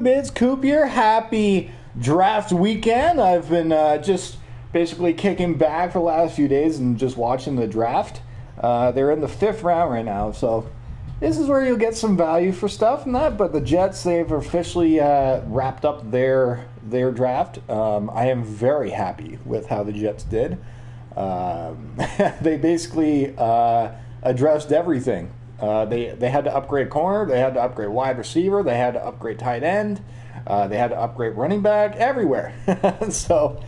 It's Coop here. Happy draft weekend. I've been just basically kicking back for the last few days and just watching the draft. They're in the 5th round right now, so this is where you'll get some value for stuff and that. But the Jets, they've officially wrapped up their draft. I am very happy with how the Jets did. They basically addressed everything. They had to upgrade corner, they had to upgrade wide receiver, they had to upgrade tight end, they had to upgrade running back, everywhere. So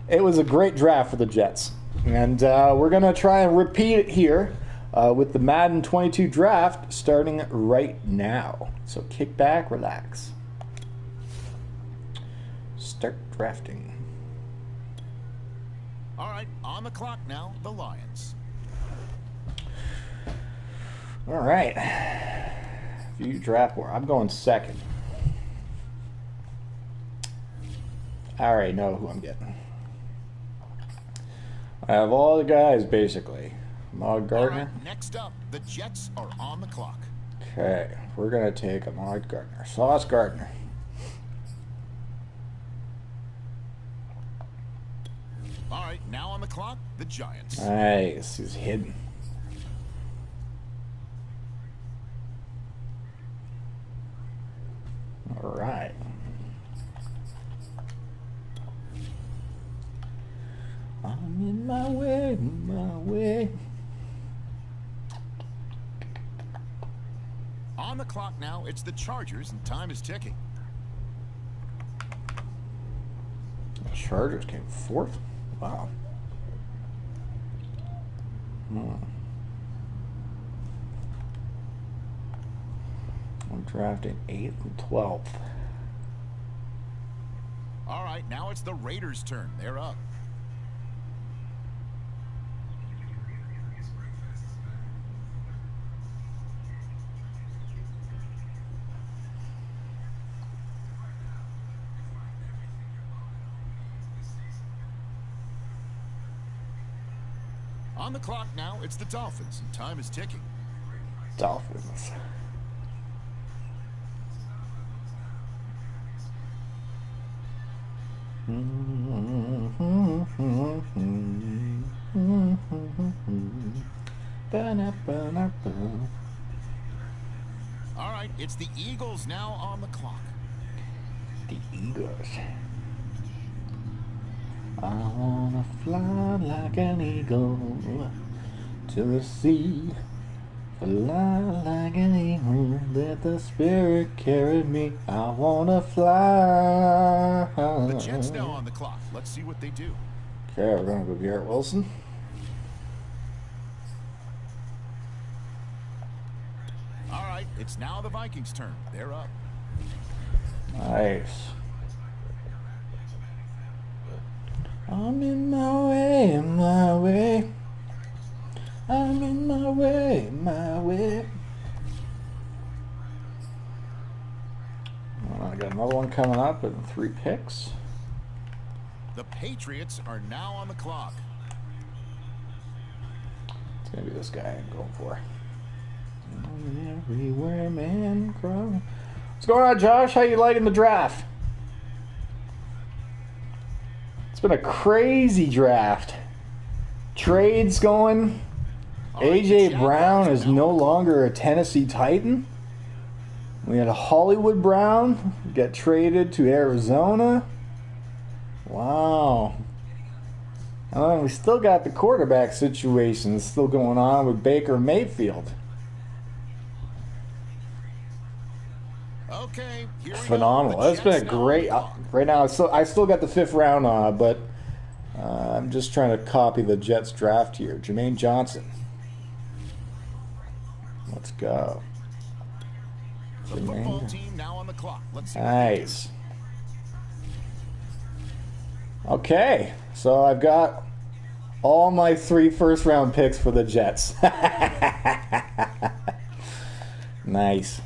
it was a great draft for the Jets. And we're going to try and repeat it here with the Madden 22 draft starting right now. So kick back, relax. Start drafting. All right, on the clock now, the Lions. All right. View draft board. I'm going second. I already know who I'm getting. I have all the guys, basically. Ahmad Gardner. Right, next up, the Jets are on the clock. Okay, we're going to take Ahmad Gardner. Sauce Gardner. All right, now on the clock, the Giants. Nice. He's hidden. All right. I'm in my way, my way. On the clock now, it's the Chargers, and time is ticking. The Chargers came 4th? Wow. I'm drafting 8th and 12th. All right, now it's the Raiders' turn. They're up. On the clock now, it's the Dolphins, and time is ticking. Dolphins. All right, it's the Eagles now on the clock. The Eagles. I wanna fly like an eagle to the sea. Fly like an eagle, let the spirit carry me. I wanna fly. The Jets now on the clock. Let's see what they do. Okay, we're gonna go Garrett Wilson. All right, it's now the Vikings' turn. They're up. Nice. I'm in my way, my way. I'm in my way, my way. I got another one coming up in 3 picks. The Patriots are now on the clock. It's gonna be this guy I'm going for. Everywhere, man, cry. What's going on, Josh? How you liking the draft? It's been a crazy draft. Trades going. A.J. Brown is no longer a Tennessee Titan. We had a Hollywood Brown get traded to Arizona. Wow. We still got the quarterback situation still going on with Baker Mayfield. Okay, here we Phenomenal. go. It's been a great. Right now, I still got the 5th round on, but I'm just trying to copy the Jets draft here. Jermaine Johnson. Let's go. The football team now on the clock. Let's see. Nice. Okay, so I've got all my 3 first-round picks for the Jets. Nice.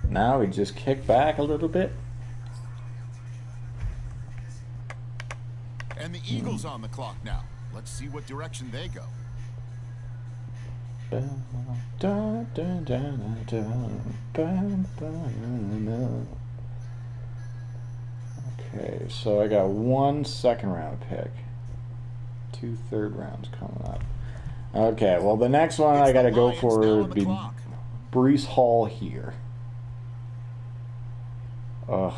Now we just kick back a little bit. And the Eagles on the clock now. Let's see what direction they go. Okay, so I got 1 second-round pick. 2 third-rounds coming up. Okay, well, the next one I got to go for would be Breece Hall here. Ugh,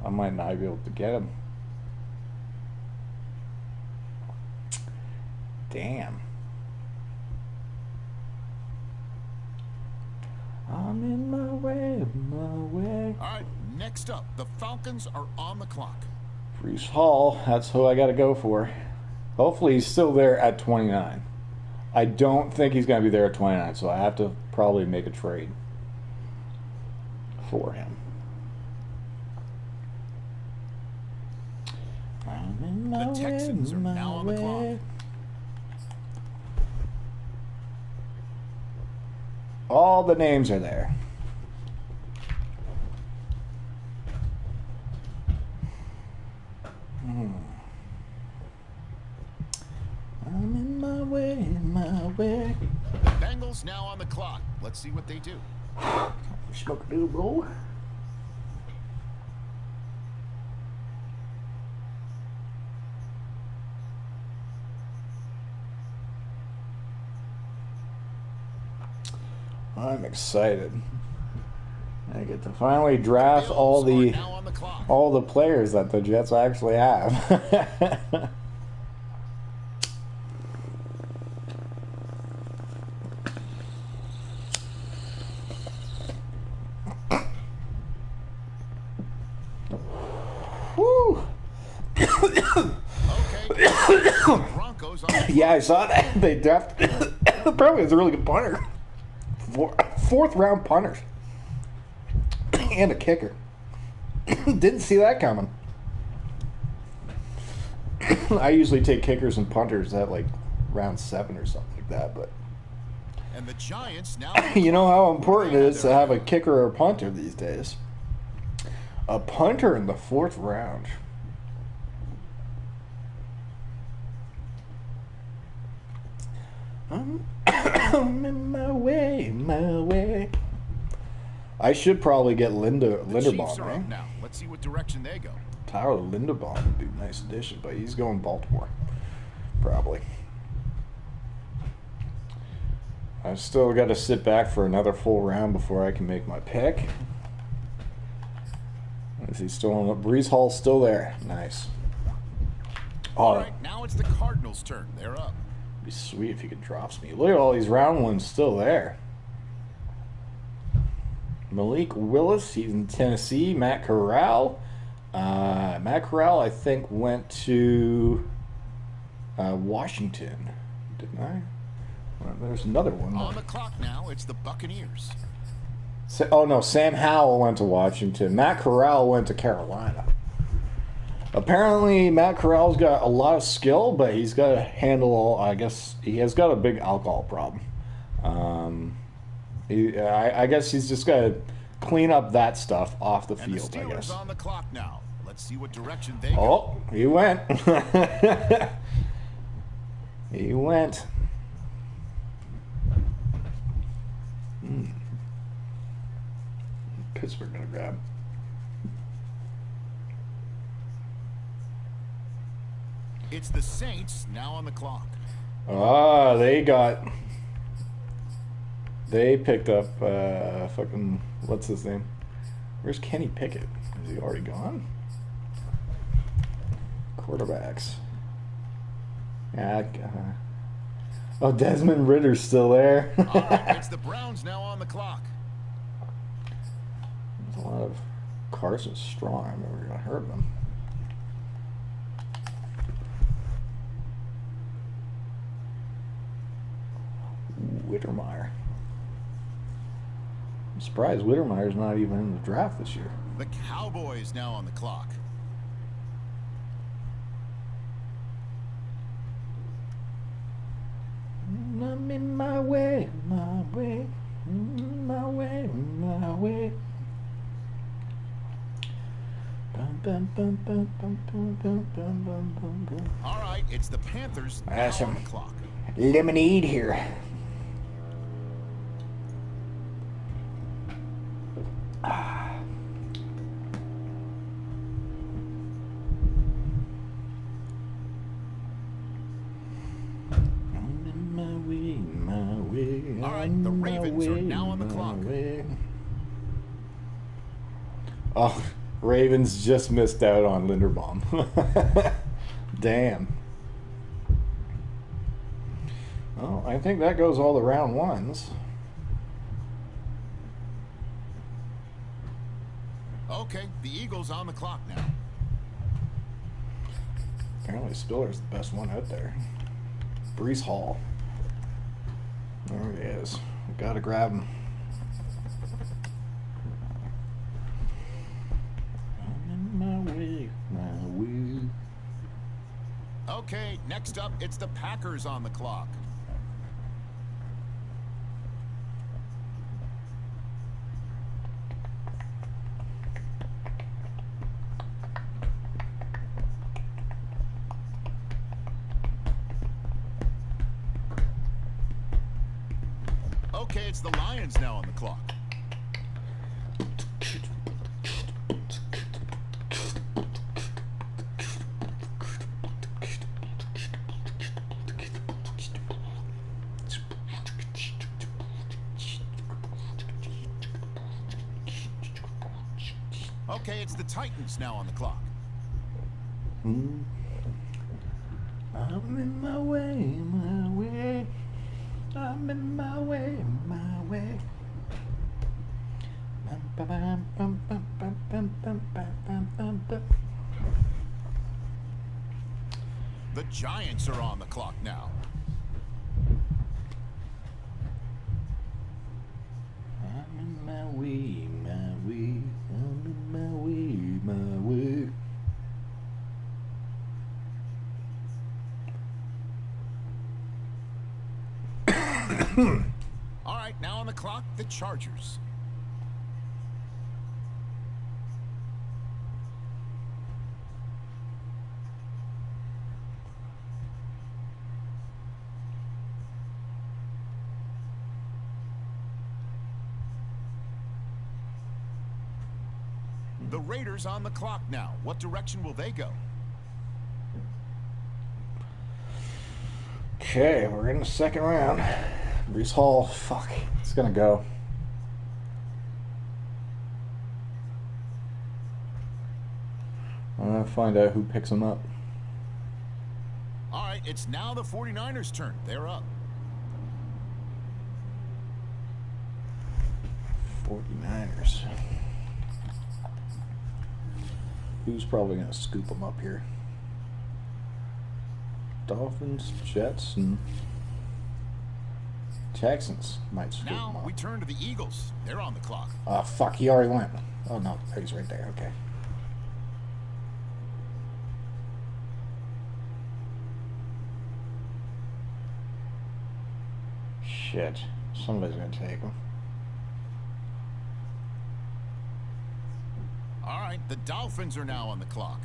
I might not be able to get him. Damn. I'm in my way, All right, next up, the Falcons are on the clock. Breece Hall, that's who I got to go for. Hopefully he's still there at 29. I don't think he's going to be there at 29, so I have to probably make a trade for him. I'm in my The Texans are now on the clock. All the names are there. I'm in my way, my way. Bengals now on the clock. Let's see what they do. Smoke a bro. I'm excited. I get to finally draft all the players that the Jets actually have. Woo. Yeah, I saw that. They drafted probably was a really good punter. 4th round punters. And a kicker. Didn't see that coming. I usually take kickers and punters at like round 7 or something like that, but and the Giants now you know how important it is to have a kicker or a punter these days. A punter in the 4th round. I'm in my way, my way. I should probably get Linderbaum, right? Now, let's see what direction they go. Tyler Linderbaum would be a nice addition, but he's going Baltimore, probably. I've still got to sit back for another full round before I can make my pick. Is he still on? Breece Hall's still there. Nice. All right, now it's the Cardinals' turn. They're up. It'd be sweet if he could drop me. Look at all these round ones still there. Malik Willis, he's in Tennessee. Matt Corral. Matt Corral, I think, went to Washington. Didn't I? Well, there's another one. On the clock now, it's the Buccaneers. Oh, no, Sam Howell went to Washington. Matt Corral went to Carolina. Apparently, Matt Corral's got a lot of skill, but he's got to handle all, I guess, he has got a big alcohol problem. I guess he's just got to clean up that stuff off the field, I guess. On the clock now. Let's see what direction they go. Oh, he went. He went. Pittsburgh gonna grab. It's the Saints now on the clock. Ah, they picked up fucking, what's his name? Where's Kenny Pickett? Is he already gone? Quarterbacks. Yeah. Oh, Desmond Ritter's still there. It's the Browns now on the clock. There's a lot of Carson Strong. I remember I heard of him. Wittermeyer. I'm surprised Wittermeyer's not even in the draft this year. The Cowboys now on the clock. I'm in my way, my way, my way, my way. All right, it's the Panthers now on the clock. Lemonade here. right, the Ravens are now on the clock. Oh, Ravens just missed out on Linderbaum. Damn. Well, I think that goes all the round ones. Okay, the Eagles on the clock now. Apparently Spiller's the best one out there. Brees Hall. There he is. We gotta grab him. I'm in my way, my way. Okay, next up, it's the Packers on the clock. Okay, it's the Lions now on the clock. Okay, it's the Titans now on the clock. I'm in my way, my way. I'm in my way, my way. The Giants are on the clock now. I'm in my way, my way. I'm in my way, my way. All right, now on the clock, the Chargers. The Raiders on the clock now. What direction will they go? Okay, we're in the second round. Brees Hall, fuck, it's gonna go. I'm gonna find out who picks him up. All right, it's now the 49ers' turn. They're up. 49ers. Who's probably gonna scoop him up here? Dolphins, Jets, and Texans might scoop him Now up. we turn to the Eagles. They're on the clock. Oh, fuck, he already went. Oh, no, he's right there, okay. Shit, somebody's gonna take him. All right, the Dolphins are now on the clock.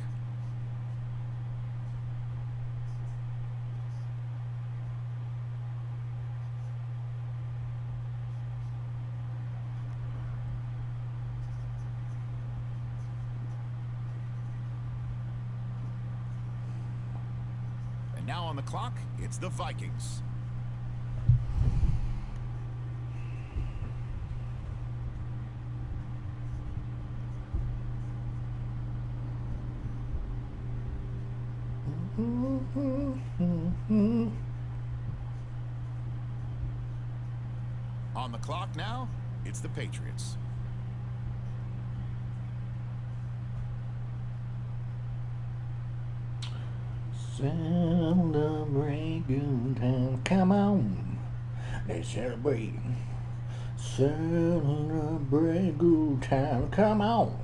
And now on the clock, it's the Vikings. On the clock now, it's the Patriots. Celebrate good time, come on, let's celebrate. Celebrate good time, come on.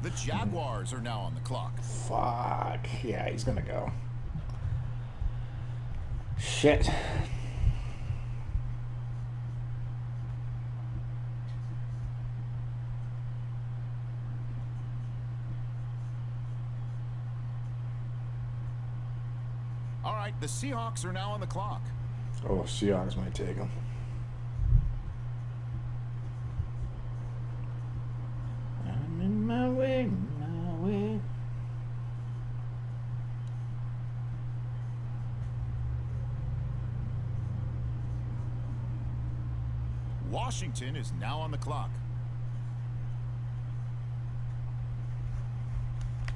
The Jaguars are now on the clock. Fuck, yeah, he's gonna go. Shit. All right, the Seahawks are now on the clock. Oh, Seahawks might take him. I'm in my way, my way. Washington is now on the clock.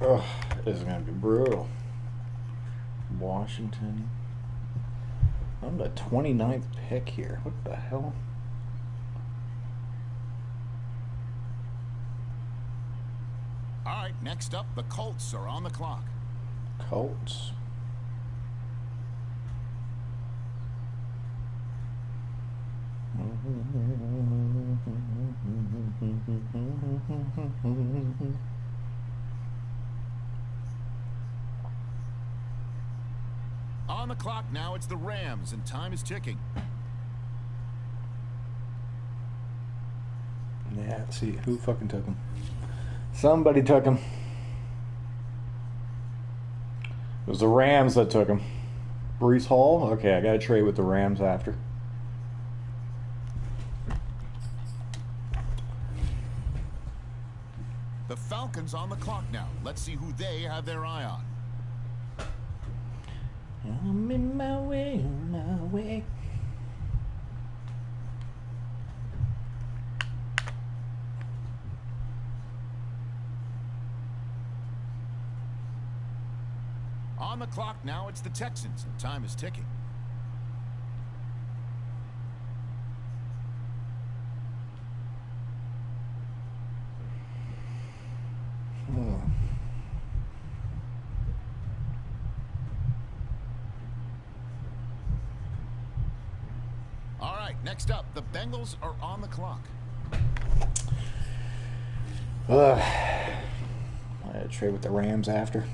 Ugh, this is going to be brutal. Washington. I'm the 29th pick here. What the hell? All right, next up, the Colts are on the clock. Colts. On the clock now, it's the Rams, and time is ticking. Yeah, let's see. Who fucking took him? Somebody took him. It was the Rams that took him. Breece Hall? Okay, I gotta trade with the Rams after. The Falcons on the clock now. Let's see who they have their eye on. I'm in my way, on my way. On the clock now, it's the Texans, and time is ticking. All right, next up, the Bengals are on the clock. I gotta trade with the Rams after.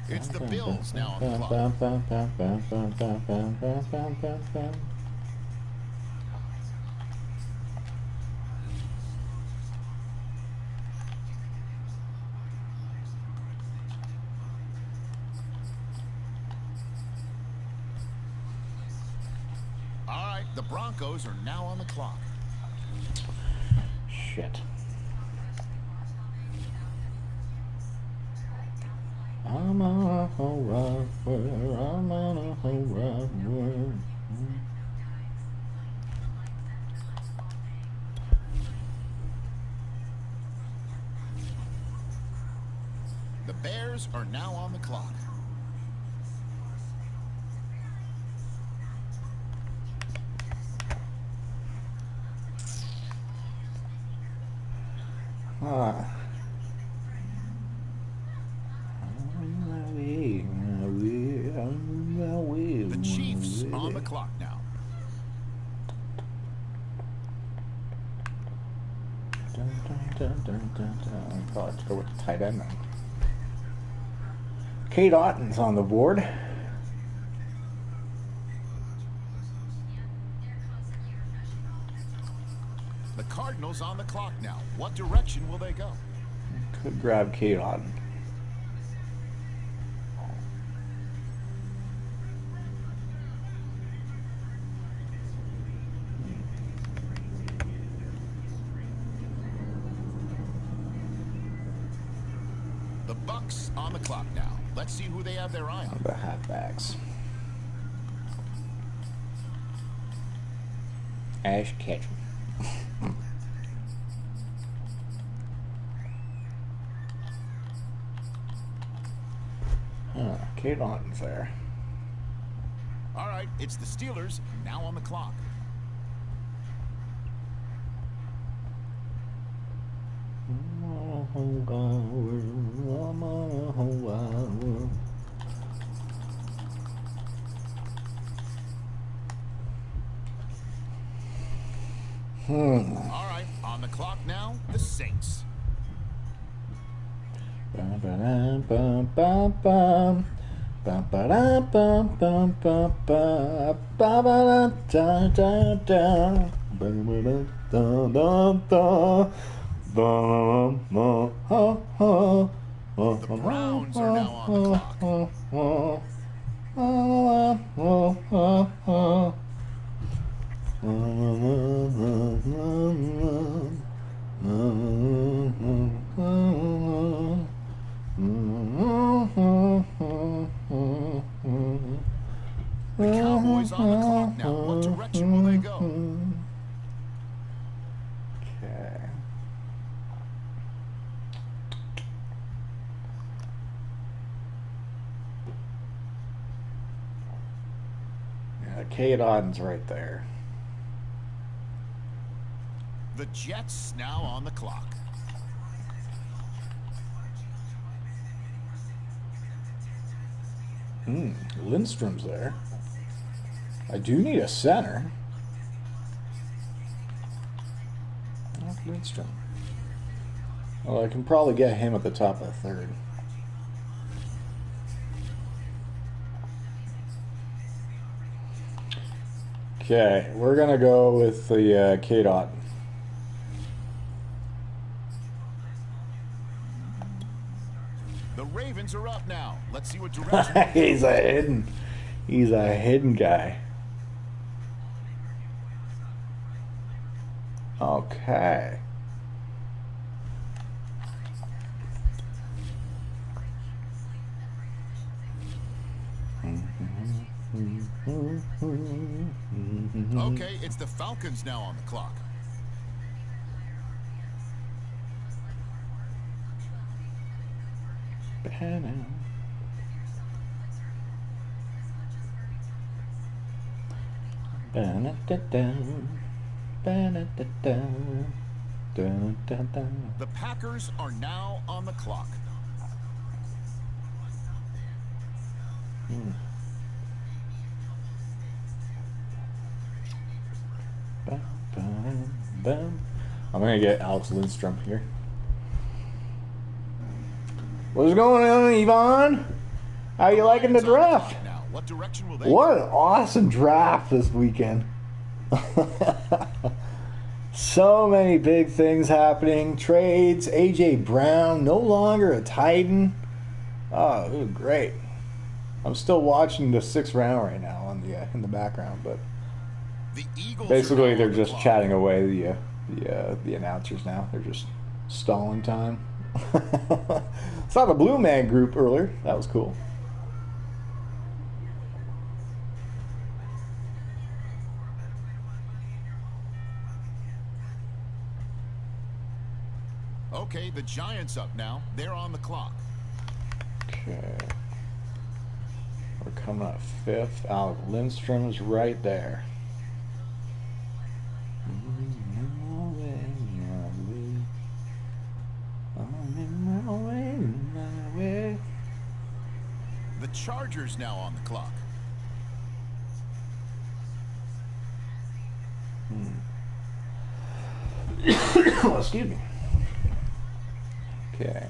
It's the Bills now on the clock. All right, the Broncos are now on the clock. Shit. I'm on a whole rock where I'm on a whole rock where. The Bears are now on the clock. The Chiefs on the clock now. I'll have to go with the tight end then. Kate Otten's on the board. The Cardinals on the clock now. What direction will they go? Could grab Kate Otten. The Bucks on the clock now. Let's see who they have their eye on. The halfbacks. Ash Ketchum. Kate Otten's there. All right, it's the Steelers now on the clock. All right, on the clock now, the Saints. The Browns are now on the clock. K-Don's right there. The Jets now on the clock. Lindstrom's there. I do need a center. Not Lindstrom. Well, I can probably get him at the top of the third. Okay, we're going to go with the K-Dot. The Ravens are up now. Let's see what direction. He's a hidden guy. Okay. Okay, it's the Falcons now on the clock. The Packers are now on the clock. I'm gonna get Alex Lindstrom here. What's going on, Yvonne? How you liking the draft? Now, what direction will they What an awesome draft this weekend. So many big things happening. Trades. A.J. Brown, no longer a Titan. Oh, it was great. I'm still watching the 6th round right now on the in the background, but The Eagles basically are they're now on the just clock. chatting away the announcers now. They're just stalling time. Saw the Blue Man Group earlier. That was cool. Okay, the Giants up now. They're on the clock. Okay. We're coming up 5th. Alex Lindstrom's right there. The Chargers now on the clock. Oh, excuse me. Okay.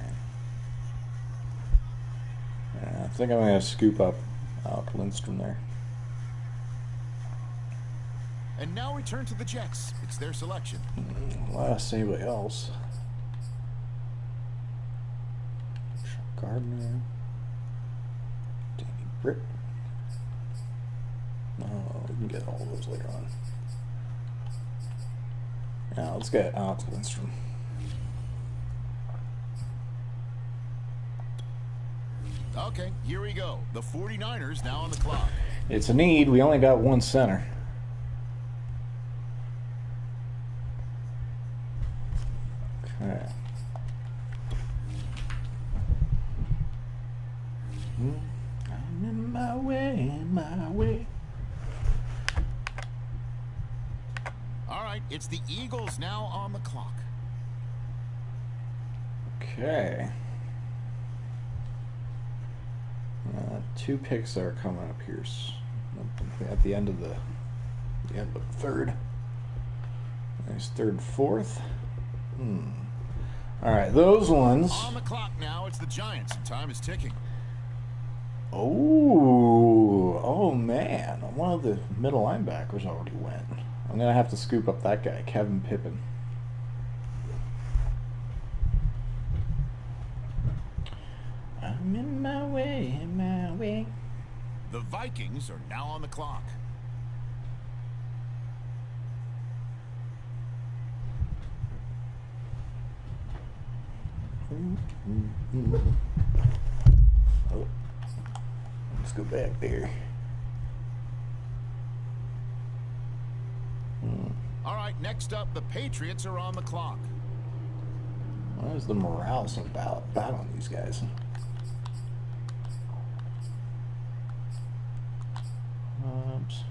I think I'm going to scoop up Alex Lindstrom there. And now we turn to the Jets. It's their selection. Unless anybody else. Gardner. Danny Britt. Oh, we can get all those later on. Now let's get Alex Lindstrom. Okay, here we go. The 49ers now on the clock. It's a need. We only got one center. Okay. I'm in my way. All right, it's the Eagles now on the clock. Okay. 2 picks are coming up here at the end of the third. Nice 3rd, 4th. All right, those ones. On the clock now, it's the Giants, and time is ticking. Oh man! One of the middle linebackers already went. I'm gonna have to scoop up that guy, Kevin Pippen. I'm in my way. The Vikings are now on the clock. Oh, let's go back there. All right, next up, the Patriots are on the clock. Why is the morale so bad on these guys? Oops.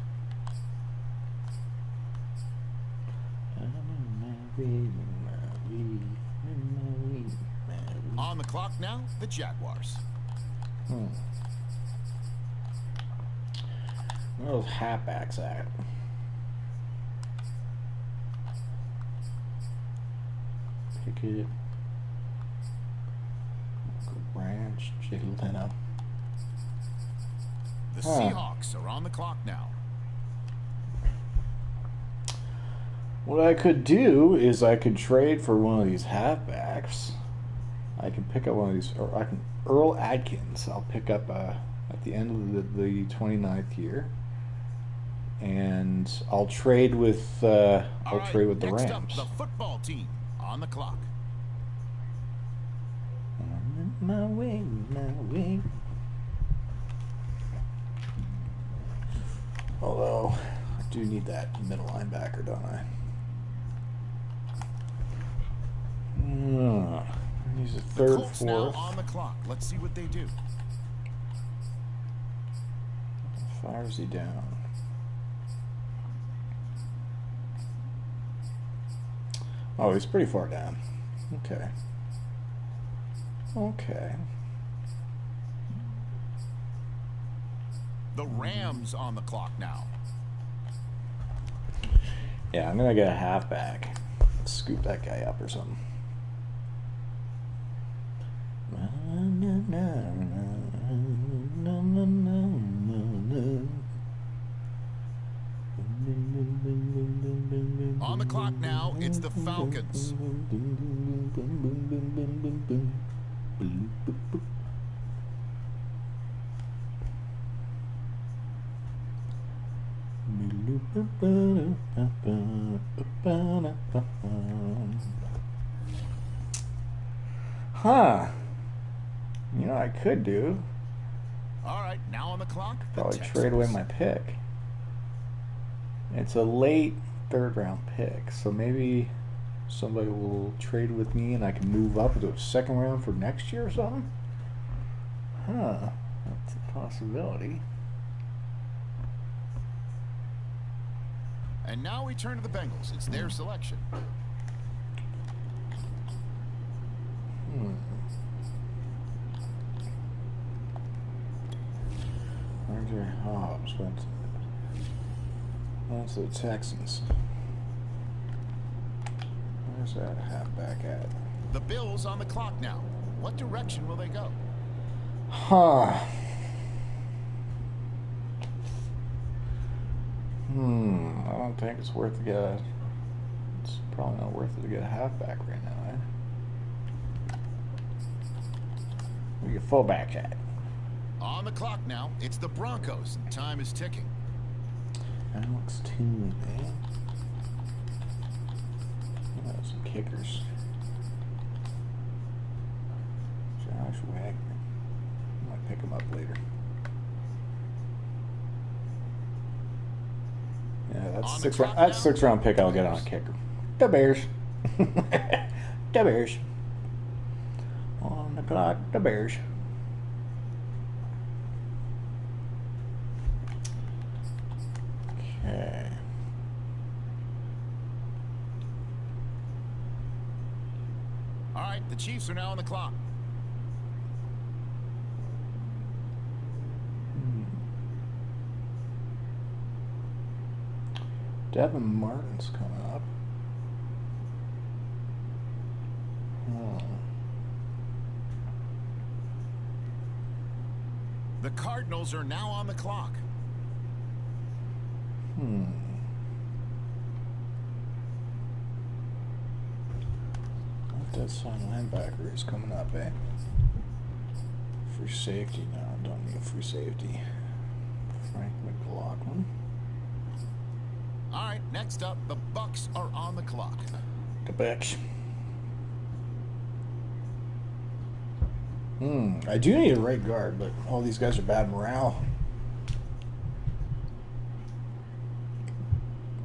On the clock now, the Jaguars. Where are those halfbacks at? Pickett. Branch. Jake Leno. The Seahawks are on the clock now. What I could do is I could trade for one of these halfbacks. I can pick up one of these, or I can Earl Adkins. I'll pick up at the end of the 29th year, and I'll trade with trade with the next Rams. Up, the football team on the clock. My way, my way. Although I do need that middle linebacker, don't I? He's a third, Colts fourth. now on the clock. Let's see what they do. How far is he down? Oh, he's pretty far down. Okay. Okay. The Rams on the clock now. Yeah, I'm gonna get a halfback. Scoop that guy up or something. On the clock now, it's the Falcons. Huh. You know what I could do? All right, now on the clock, the Probably Texans. trade away my pick. It's a late third round pick, so maybe somebody will trade with me and I can move up to a second round for next year or something? Huh. That's a possibility. And now we turn to the Bengals. It's their selection. Andre Hobbs went to the Texans. Where's that halfback at? The Bills on the clock now. What direction will they go? Huh. I don't think it's worth to get a... It's probably not worth it to get a halfback right now, eh? We get fullback at. On the clock now, it's the Broncos. Time is ticking. Alex Toon, man. Oh, some kickers. Josh Wagner. I might pick him up later. Yeah, that's six round pick I'll get on a kicker. The Bears. The Bears. On the clock, the Bears. Okay. All right, the Chiefs are now on the clock. Devin Martin's coming up. The Cardinals are now on the clock. That sign linebacker is coming up, eh? Free safety now. Don't need a free safety. Frank McLaughlin. All right, next up, the Bucks are on the clock. The Bucks. I do need a right guard, but all these guys are bad morale.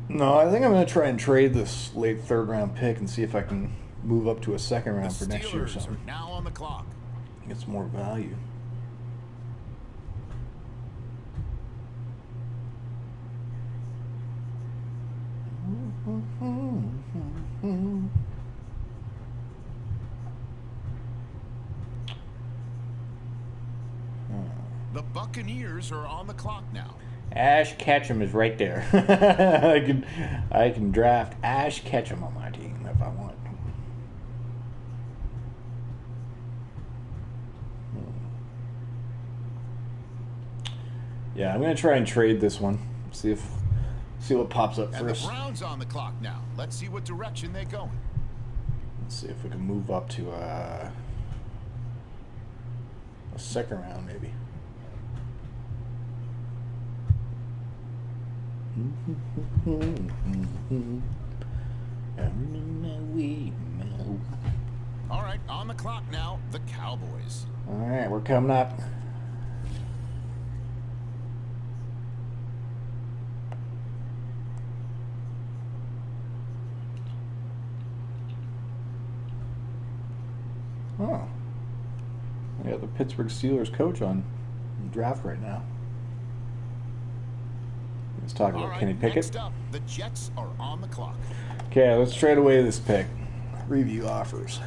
No, I think I'm going to try and trade this late third round pick and see if I can move up to a second round for next year or The Steelers something. are now on the clock. Get some more value. The Buccaneers are on the clock now. Ash Ketchum is right there. I can draft Ash Ketchum on my team if I want. Yeah, I'm gonna try and trade this one. See what pops up And first. the Browns on the clock now. Let's see what direction they're going. Let's see if we can move up to a second round, maybe. All right, on the clock now, the Cowboys. All right, we're coming up. Oh, we got the Pittsburgh Steelers coach on the draft right now. Let's talk All about right, Kenny Pickett. next up, the Jets are on the clock. Okay, let's trade away this pick. Review offers.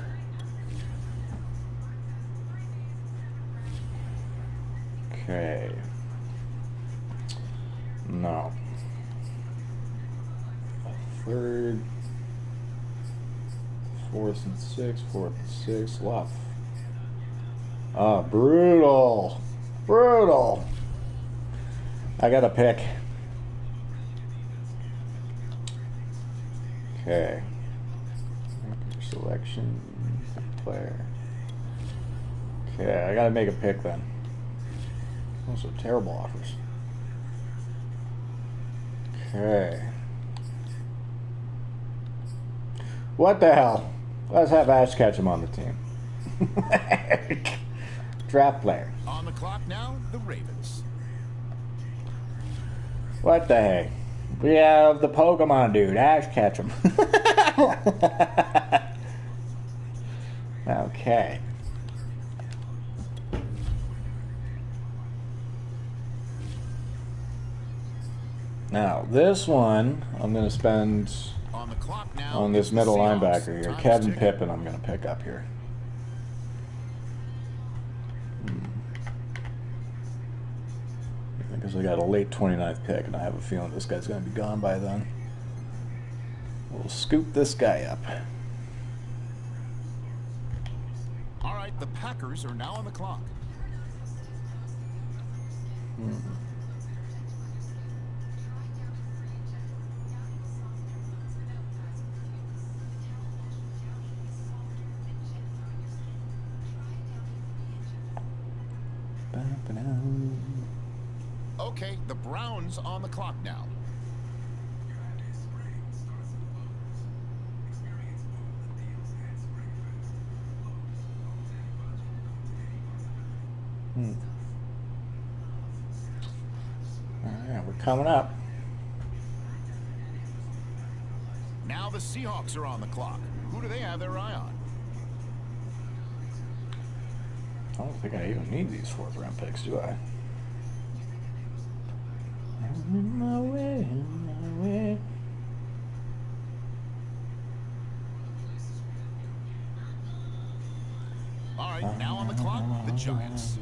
Okay. No. Third. Fourth and six, left. Ah, brutal. Brutal. I got a pick. Okay. Selection. Player. Okay, I gotta make a pick then. Those are terrible offers. Okay. What the hell? Let's have Ash Ketchum on the team. Draft player. On the clock now, the Ravens. What the heck? We have the Pokemon dude, Ash Ketchum. Okay. Now, this one, I'm going to spend On the clock now. on this it's the middle Seahawks. linebacker here. Time's Kevin ticking. Pippen, I'm going to pick up here. Because I got a late 29th pick, and I have a feeling this guy's going to be gone by then. We'll scoop this guy up. All right, the Packers are now on the clock. Okay, the Browns on the clock now. Alright, we're coming up. Now the Seahawks are on the clock. Who do they have their eye on? I don't think I even need these fourth round picks, do I? I'm in my way, in my way. All right, now on the clock, the Giants.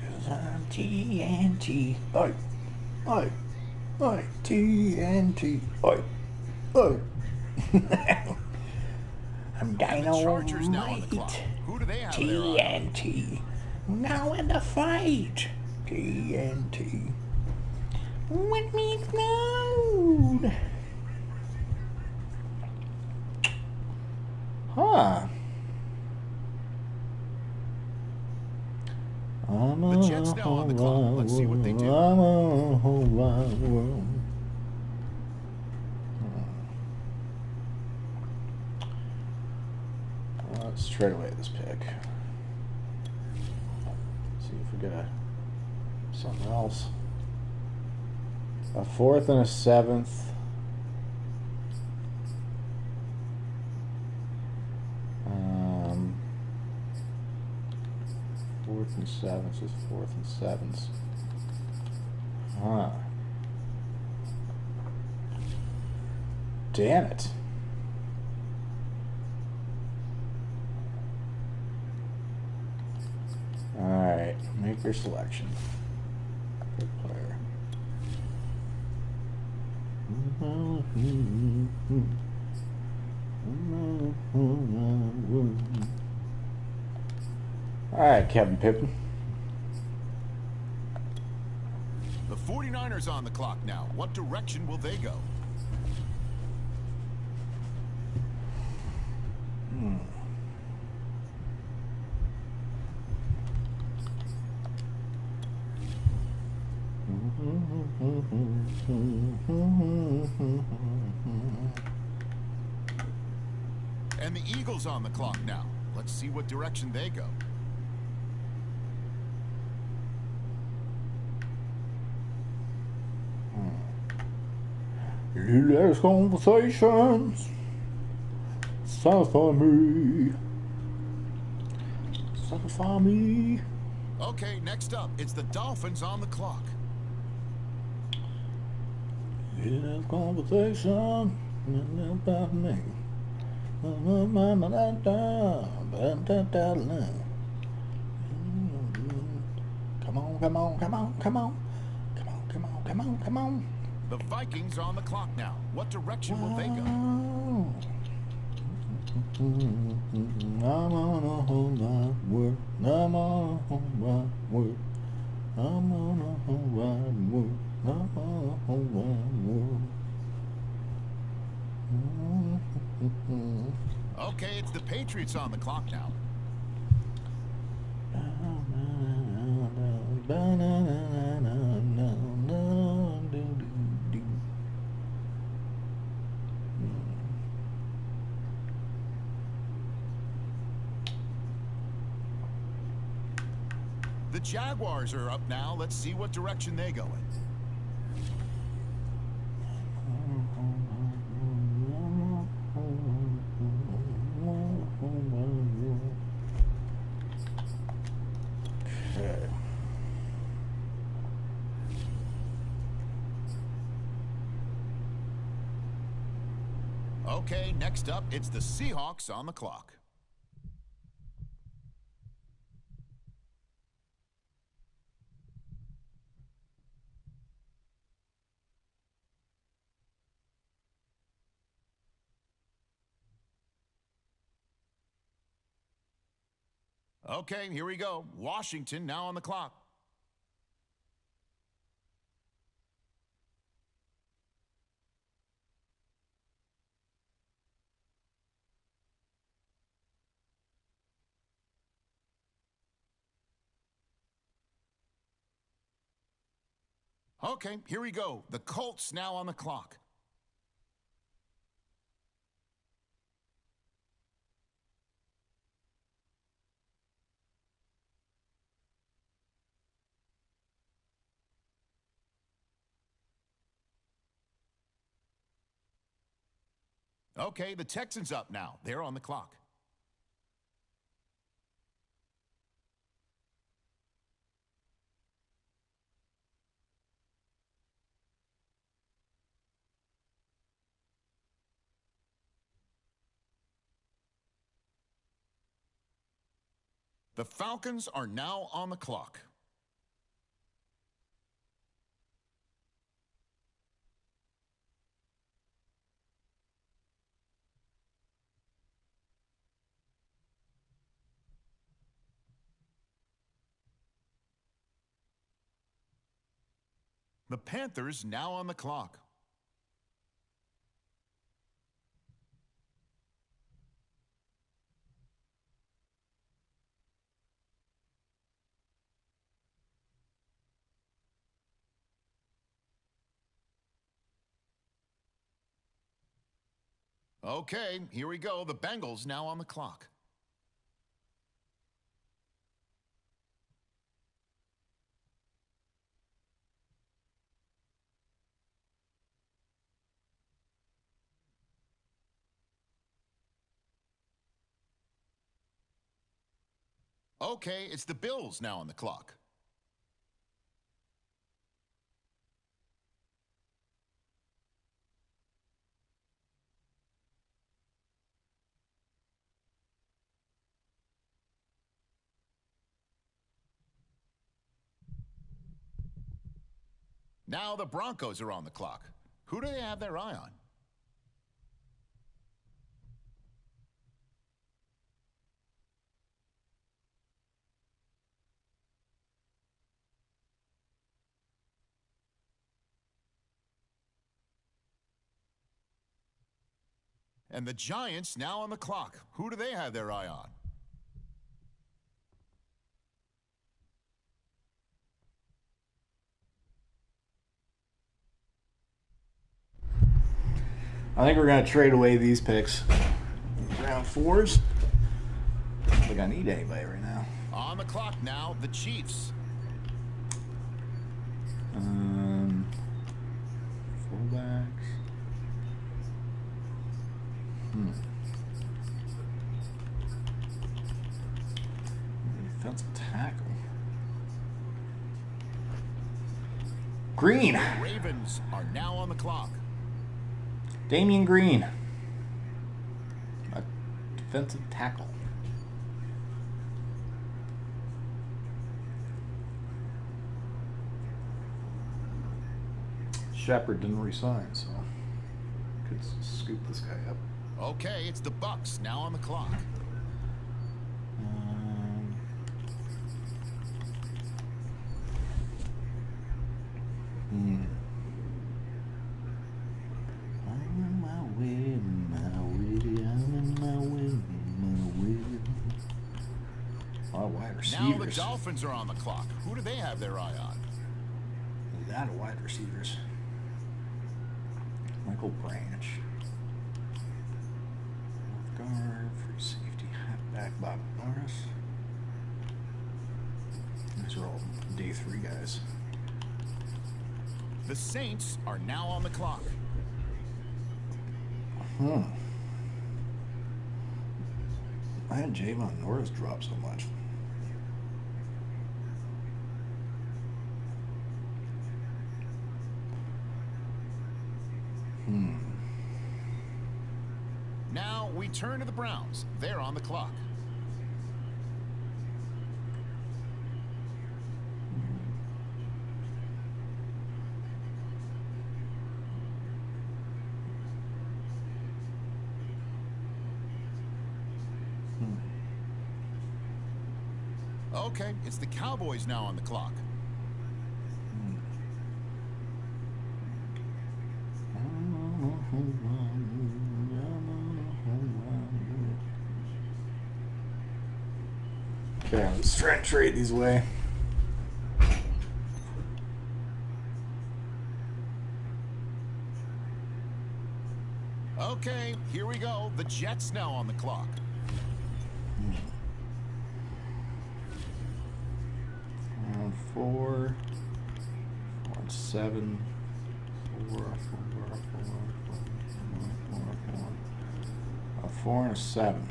Cause I'm TNT. Oi, oi, oi, TNT. Oi, oi. I'm And the Chargers now on the Dynamite. clock. Who do they have their eye on? TNT. Now in the fight. TNT. Let me explode. Huh. The Jets now on the clock. Let's see what they do. Let's trade away this pick. See if we got something else. A fourth and a seventh. Fourth and seventh is fourth and sevenths. Huh. Damn it. Your selection. Player. All right, Kevin Pippen. The 49ers on the clock now. What direction will they go? And the Eagles on the clock now. Let's see what direction they go. Last conversations. Satisfy me. Satisfy me. Okay, next up, it's the Dolphins on the clock. Last conversation about me. Come on, come on, come on, come on. Come on, come on, come on, come on. The Vikings on the clock now. What direction will they go? I'm on a whole lot work. I'm on a whole lot work. I'm on a whole lot work. I'm on a whole lot work. Okay, it's the Patriots on the clock now. The Jaguars are up now. Let's see what direction they go in. Okay. Okay, next up, it's the Seahawks on the clock. Okay, here we go. Washington now on the clock. Okay, here we go. The Colts now on the clock. Okay, the Texans up now. They're on the clock. The Falcons are now on the clock. The Panthers now on the clock. Okay, here we go. The Bengals now on the clock. Okay, it's the Bills now on the clock. Now the Broncos are on the clock. Who do they have their eye on? And the Giants now on the clock. Who do they have their eye on? I think we're going to trade away these picks. Round 4s. I don't think I need anybody right now. On the clock now, the Chiefs. Fullbacks. Defensive tackle. Green. Ravens are now on the clock. Damian Green. A defensive tackle. Shepard didn't resign, so could scoop this guy up. Okay, it's the Bucks now on the clock. Now the Dolphins are on the clock. Who do they have their eye on? A lot of wide receivers. Michael Branch. Left guard, free safety, halfback Bob Morris. These are all day 3 guys. The Saints are now on the clock. I had Javon Norris drop so much. Now we turn to the Browns. They're on the clock. Okay, it's the Cowboys now on the clock. Okay, let's try and trade these away. Okay, here we go. The Jets now on the clock. Round 4, 7, 4 and a 7.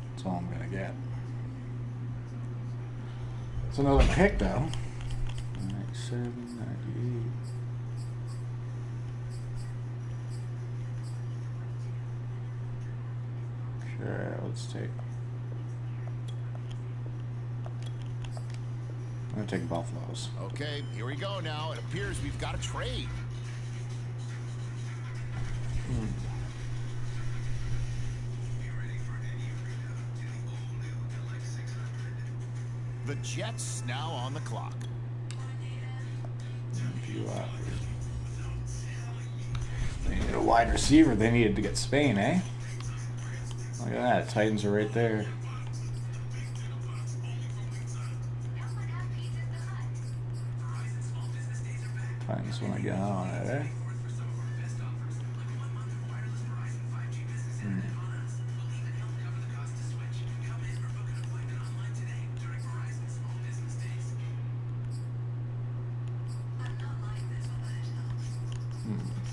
That's all I'm gonna get. It's another pick though. 97, 98. Okay, let's take. I'm gonna take Buffaloes. Okay, here we go now. It appears we've got a trade. The Jets now on the clock. They needed a wide receiver. They needed to get Spain, eh? Look at that. Titans are right there. Titans when I get on it, eh?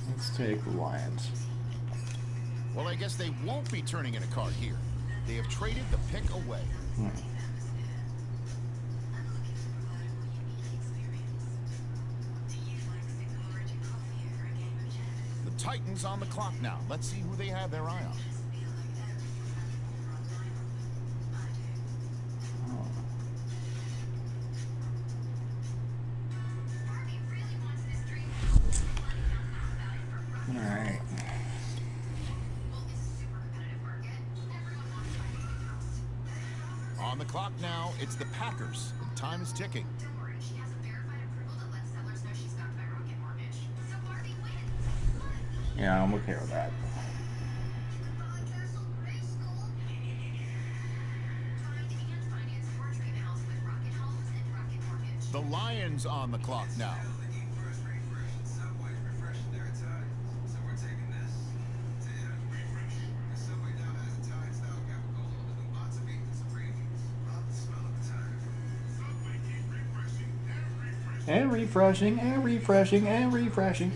Let's take the Lions. Well, I guess they won't be turning in a card here. They have traded the pick away. The Titans on the clock now. Let's see who they have their eye on. right. On the clock now, it's the Packers, and time is ticking. Yeah, I'm okay with that. The Lions on the clock now. And refreshing, and refreshing, and refreshing.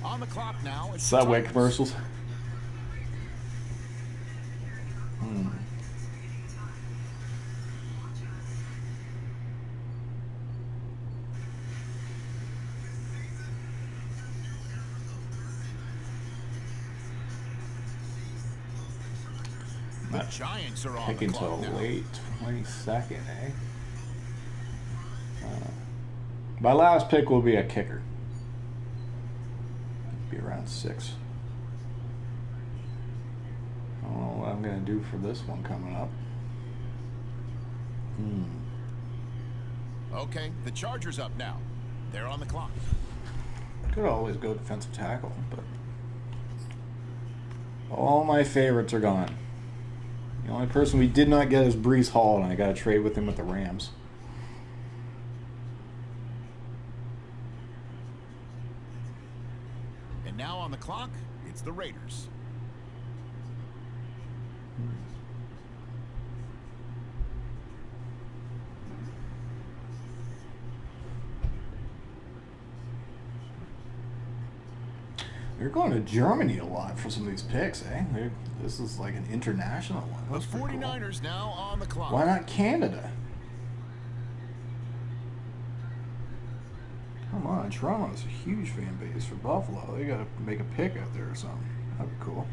On the clock now, it's Subway the commercials. The Giants are on Pick the clock until now. late 22nd, eh? My last pick will be a kicker. Be around 6. I don't know what I'm going to do for this one coming up. Okay, the Chargers up now. They're on the clock. Could always go defensive tackle, but all my favorites are gone. The only person we did not get is Breece Hall, and I got to trade with him with the Rams. And now on the clock, it's the Raiders. They're going to Germany a lot for some of these picks, eh? This is like an international one. The That's pretty cool. 49ers now on the clock. Why not Canada? Come on, Toronto's a huge fan base for Buffalo. They got to make a pick out there or something. That'd be cool.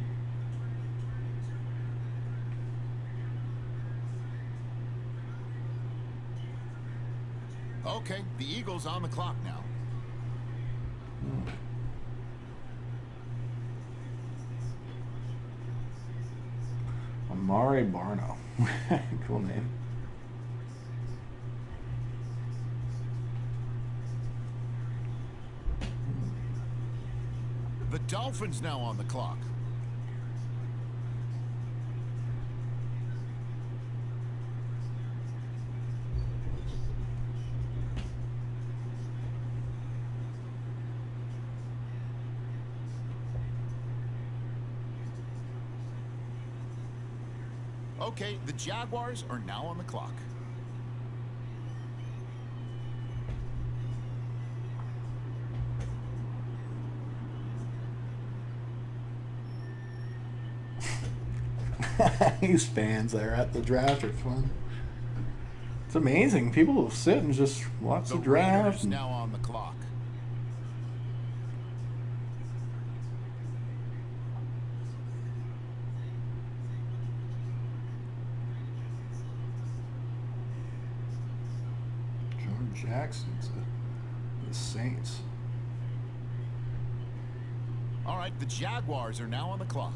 Okay, the Eagles on the clock now. Amare Barno. Cool name. The Dolphins now on the clock. Okay, the Jaguars are now on the clock. These fans that are at the draft are fun. It's amazing. People will sit and just watch the draft. Raiders now on the clock. Jordan Jackson's the Saints. All right, the Jaguars are now on the clock.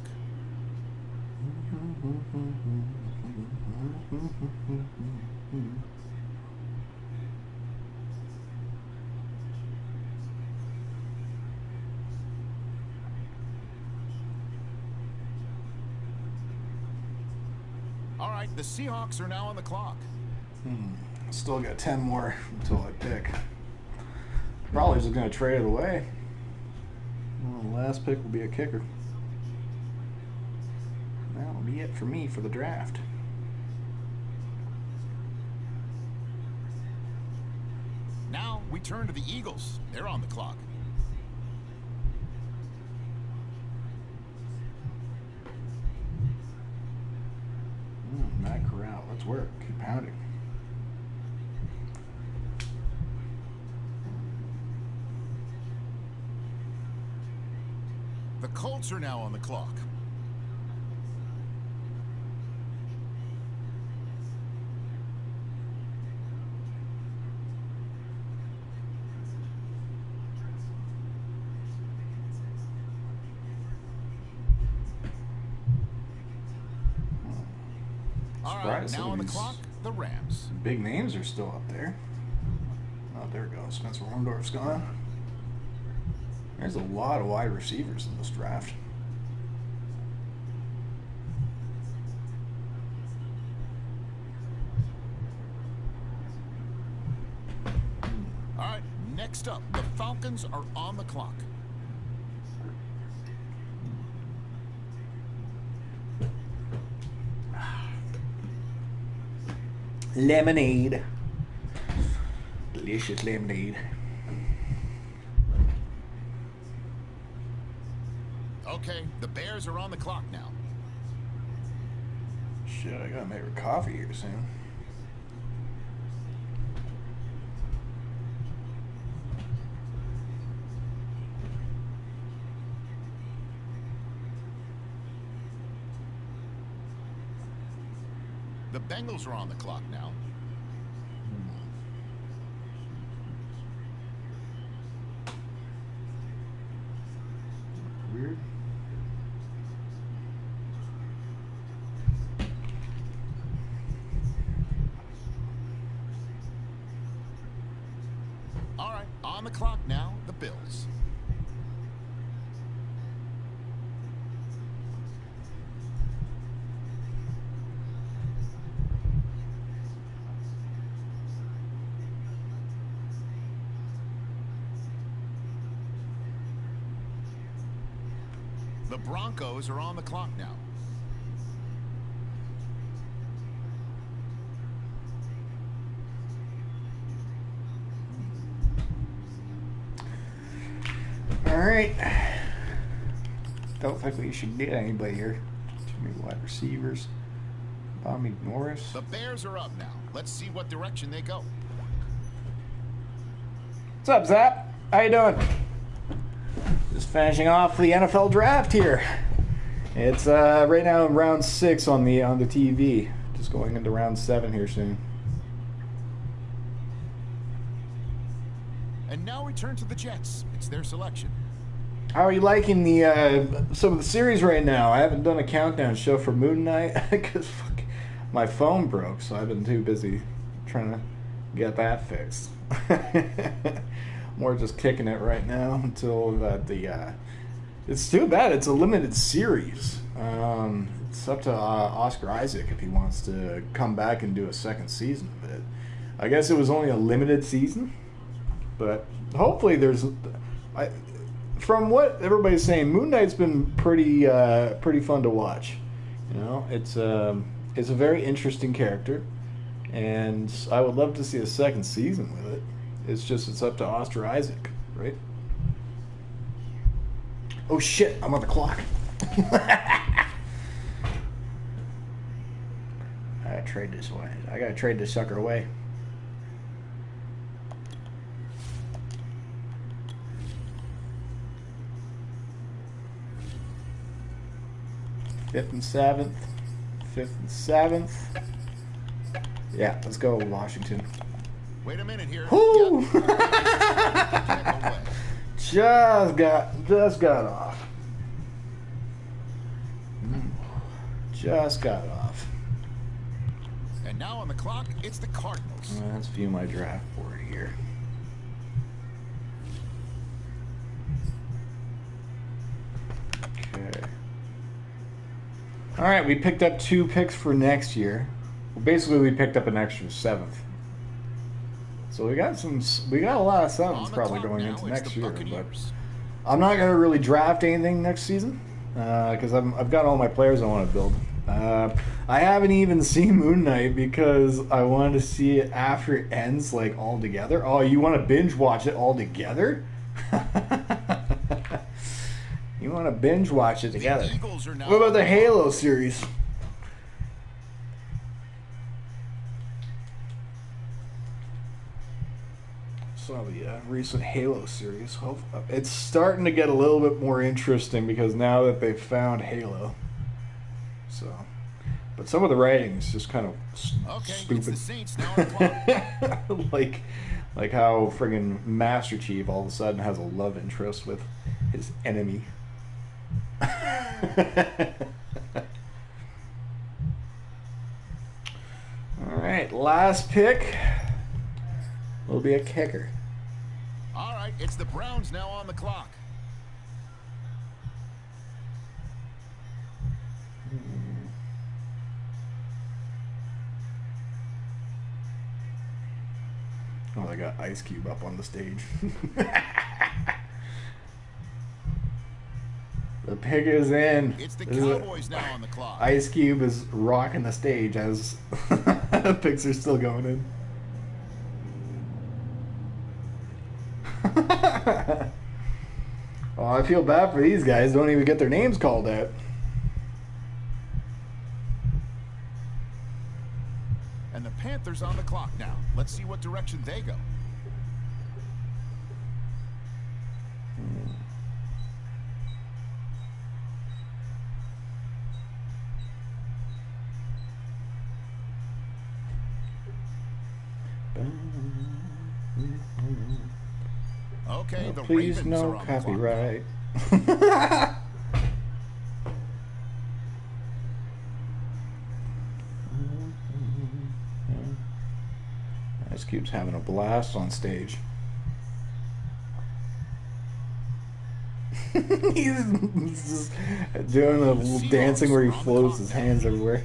All right, the Seahawks are now on the clock. Still got 10 more until I pick. Probably just going to trade it away. Well, the last pick will be a kicker. That'll be it for me for the draft. Now we turn to the Eagles. They're on the clock. Matt Corral. Let's work. Keep pounding. The Colts are now on the clock. All right, surprised now some on of the these clock, the Rams. big names are still up there. Oh, there it goes. Spencer Warndorf's gone. There's a lot of wide receivers in this draft. All right, next up, the Falcons are on the clock. Lemonade. Delicious lemonade. Okay, the Bears are on the clock now. Shit, I gotta make her coffee here soon. The Bengals are on the clock now. Weird. All right, on the clock now, the Bills. The Broncos are on the clock now. All right. Don't think we should get anybody here. Too many wide receivers. Bobby Norris. The Bears are up now. Let's see what direction they go. What's up, Zap? How you doing? Just finishing off the NFL draft here. It's right now in round 6 on the TV. Just going into round 7 here soon. And now we turn to the Jets. It's their selection. How are you liking the some of the series right now? I haven't done a countdown show for Moon Knight because my phone broke, so I've been too busy trying to get that fixed. More just kicking it right now until that it's too bad. It's a limited series. It's up to Oscar Isaac if he wants to come back and do a second season of it. I guess it was only a limited season, but hopefully there's. From what everybody's saying, Moon Knight's been pretty fun to watch. You know, it's a very interesting character, and I would love to see a second season with it. It's up to Oscar Isaac, right? Oh shit, I'm on the clock. I gotta trade this away. I gotta trade this sucker away. Fifth and seventh. Yeah, let's go Washington. Wait a minute here. Whoo! Yep. Just got off. Just got off. And now on the clock, it's the Cardinals. Let's view my draft board here. Okay. All right, we picked up 2 picks for next year. Well, basically, we picked up an extra 7th. So we got a lot of 7s probably going into next year. But I'm not going to really draft anything next season because I've got all my players I want to build. I haven't even seen Moon Knight because I wanted to see it after it ends, like all together. Oh, you want to binge watch it all together? You want to binge watch it together? What about the Halo series? Saw the recent Halo series. It's starting to get a little bit more interesting because now that they've found Halo. So, but some of the writing is just kind of stupid. It's the Saints now on the clock. like how friggin' Master Chief all of a sudden has a love interest with his enemy. All right, last pick will be a kicker. All right, it's the Browns now on the clock. Oh, they got Ice Cube up on the stage. The pick is in. It's the Cowboys now on the clock. Ice Cube is rocking the stage as picks are still going in. Oh, I feel bad for these guys. Don't even get their names called out. And the Panthers on the clock now. Let's see what direction they go. Okay, the Please Ravens no are on copyright. Ice Cube's having a blast on stage. He's just doing a little dancing where he floats his hands everywhere.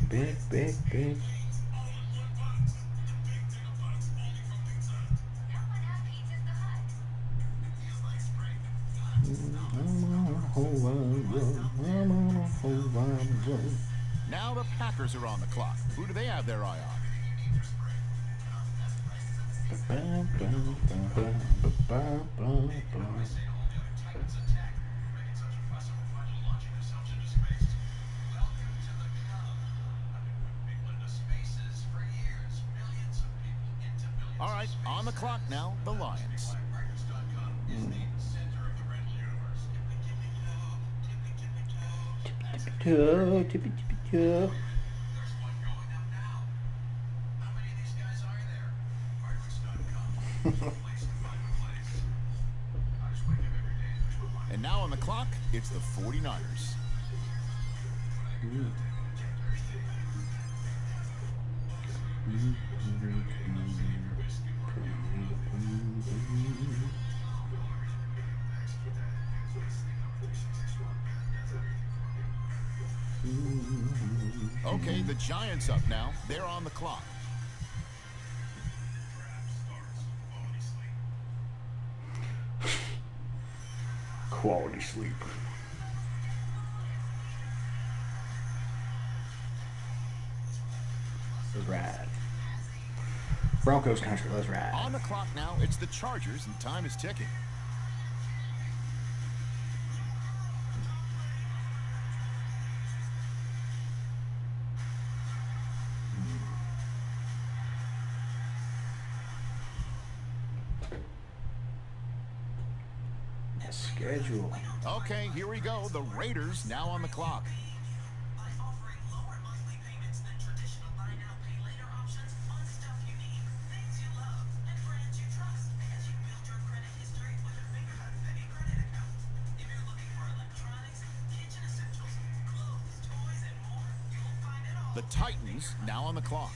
Big. Now the Packers are on the clock. Who do they have their eye on? All right, on the clock now, the Lions. Tippy-toe. And now on the clock, it's the 49ers. Okay, the Giants up now. They're on the clock. Quality sleep. Let's ride. Broncos country, let's ride. On the clock now, it's the Chargers, and time is ticking. Schedule. Okay, here we go. The Raiders now on the clock. The Titans now on the clock.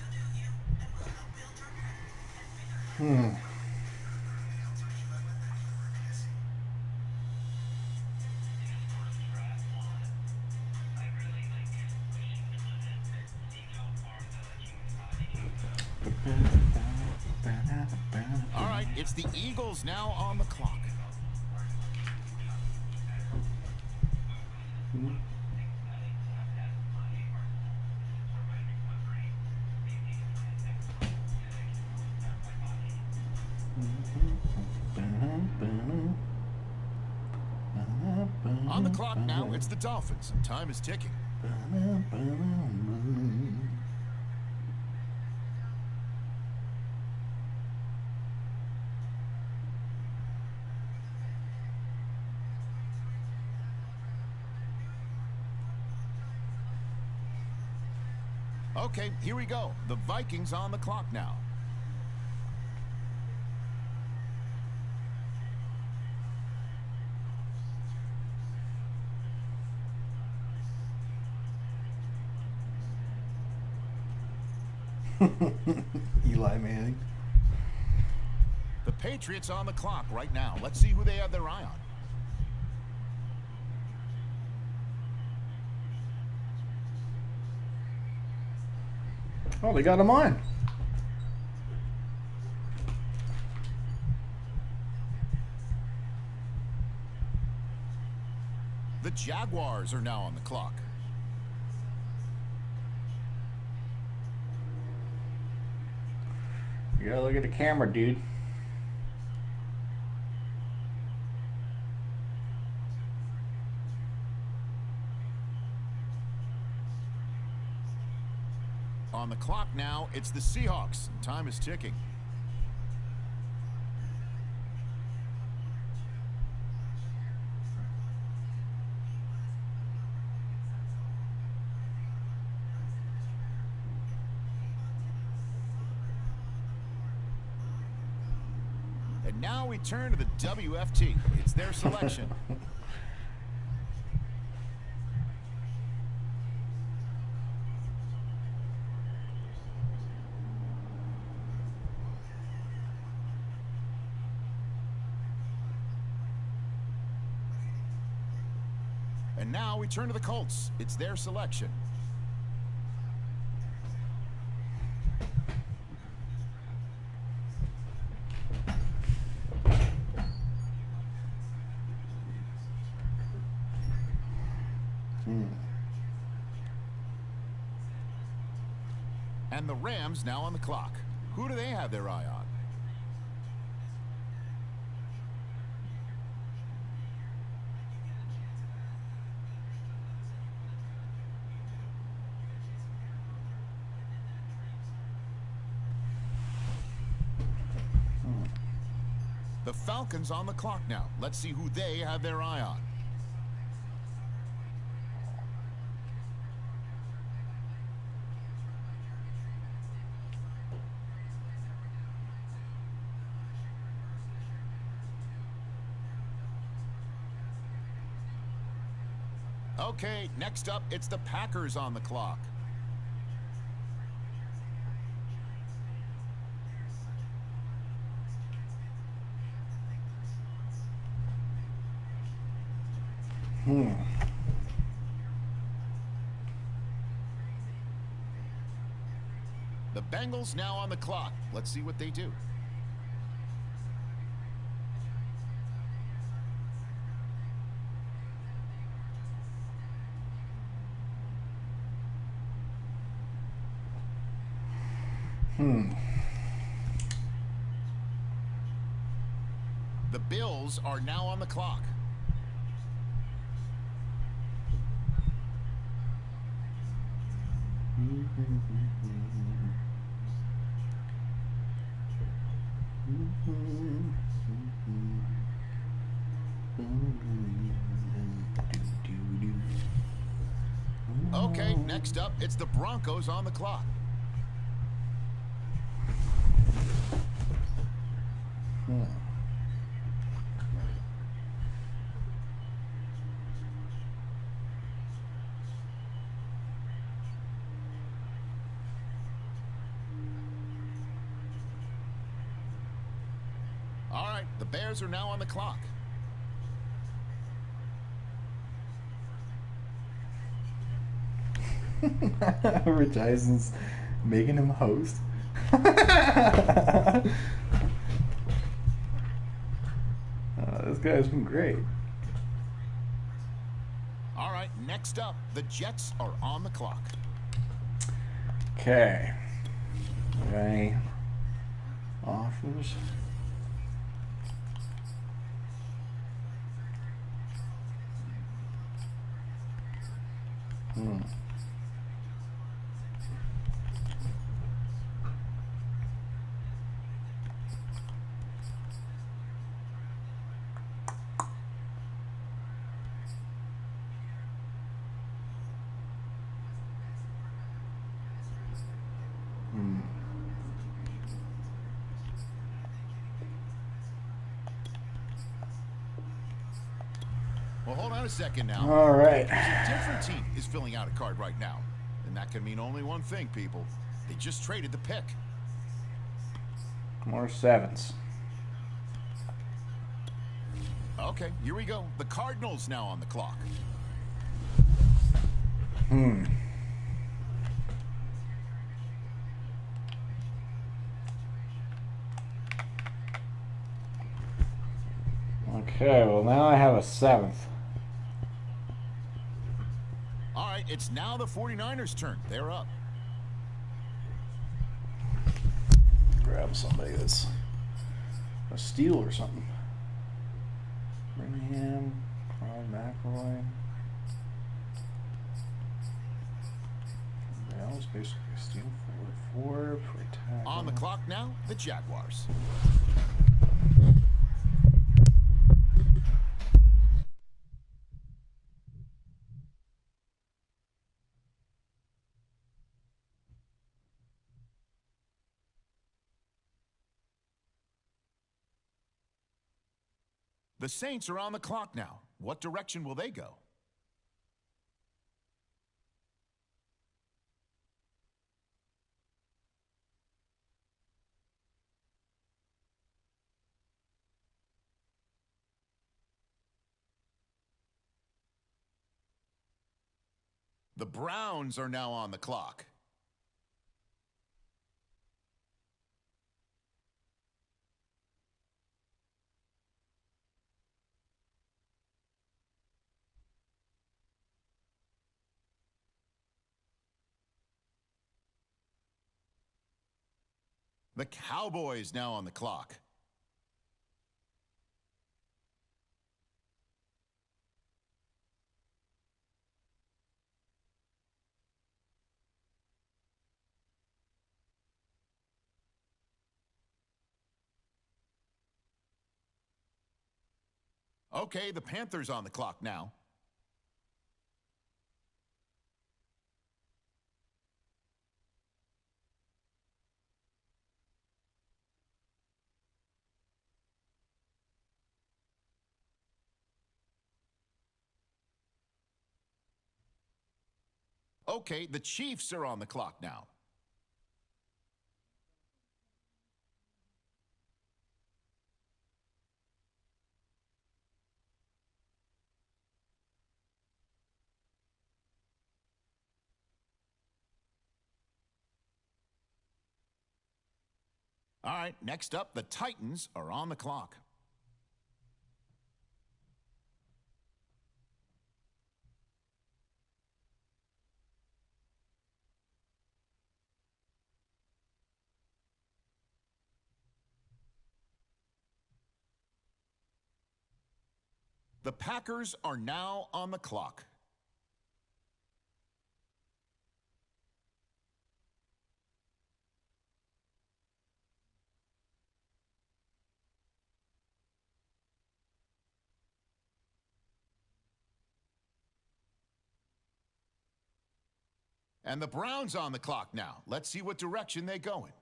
All right, it's the Eagles now on the clock. On the clock now, it's the Dolphins, and time is ticking. Okay, here we go. The Vikings on the clock now. Eli Manning. The Patriots on the clock right now. Let's see who they have their eye on. Oh, they got him on. The Jaguars are now on the clock. You gotta look at the camera, dude. On the clock now, it's the Seahawks. Time is ticking. And now we turn to the WFT. It's their selection. And now we turn to the Colts. It's their selection. And the Rams now on the clock. Who do they have their eye on? The Falcons on the clock now. Let's see who they have their eye on. Okay, next up, it's the Packers on the clock. The Bengals now on the clock. Let's see what they do. The Bills are now on the clock. Okay, next up, it's the Broncos on the clock. All right, the Bears are now on the clock. Rich Eisen's making him host. This guy's been great. All right, next up, the Jets are on the clock. Okay. Okay. Offers. Well, hold on a second now. All right. A different team is filling out a card right now. And that can mean only one thing, people. They just traded the pick. More sevens. Okay, here we go. The Cardinals now on the clock. Okay, well now I have a seventh. All right, it's now the 49ers' turn. They're up. Grab somebody that's a steal or something. Birmingham, Ron McElroy. That was basically a steal for attack. On the clock now, the Jaguars. The Saints are on the clock now. What direction will they go? The Browns are now on the clock. The Cowboys now on the clock. Okay, the Panthers on the clock now. Okay, the Chiefs are on the clock now. All right, next up, the Titans are on the clock. The Packers are now on the clock. And the Browns on the clock now. Let's see what direction they go in.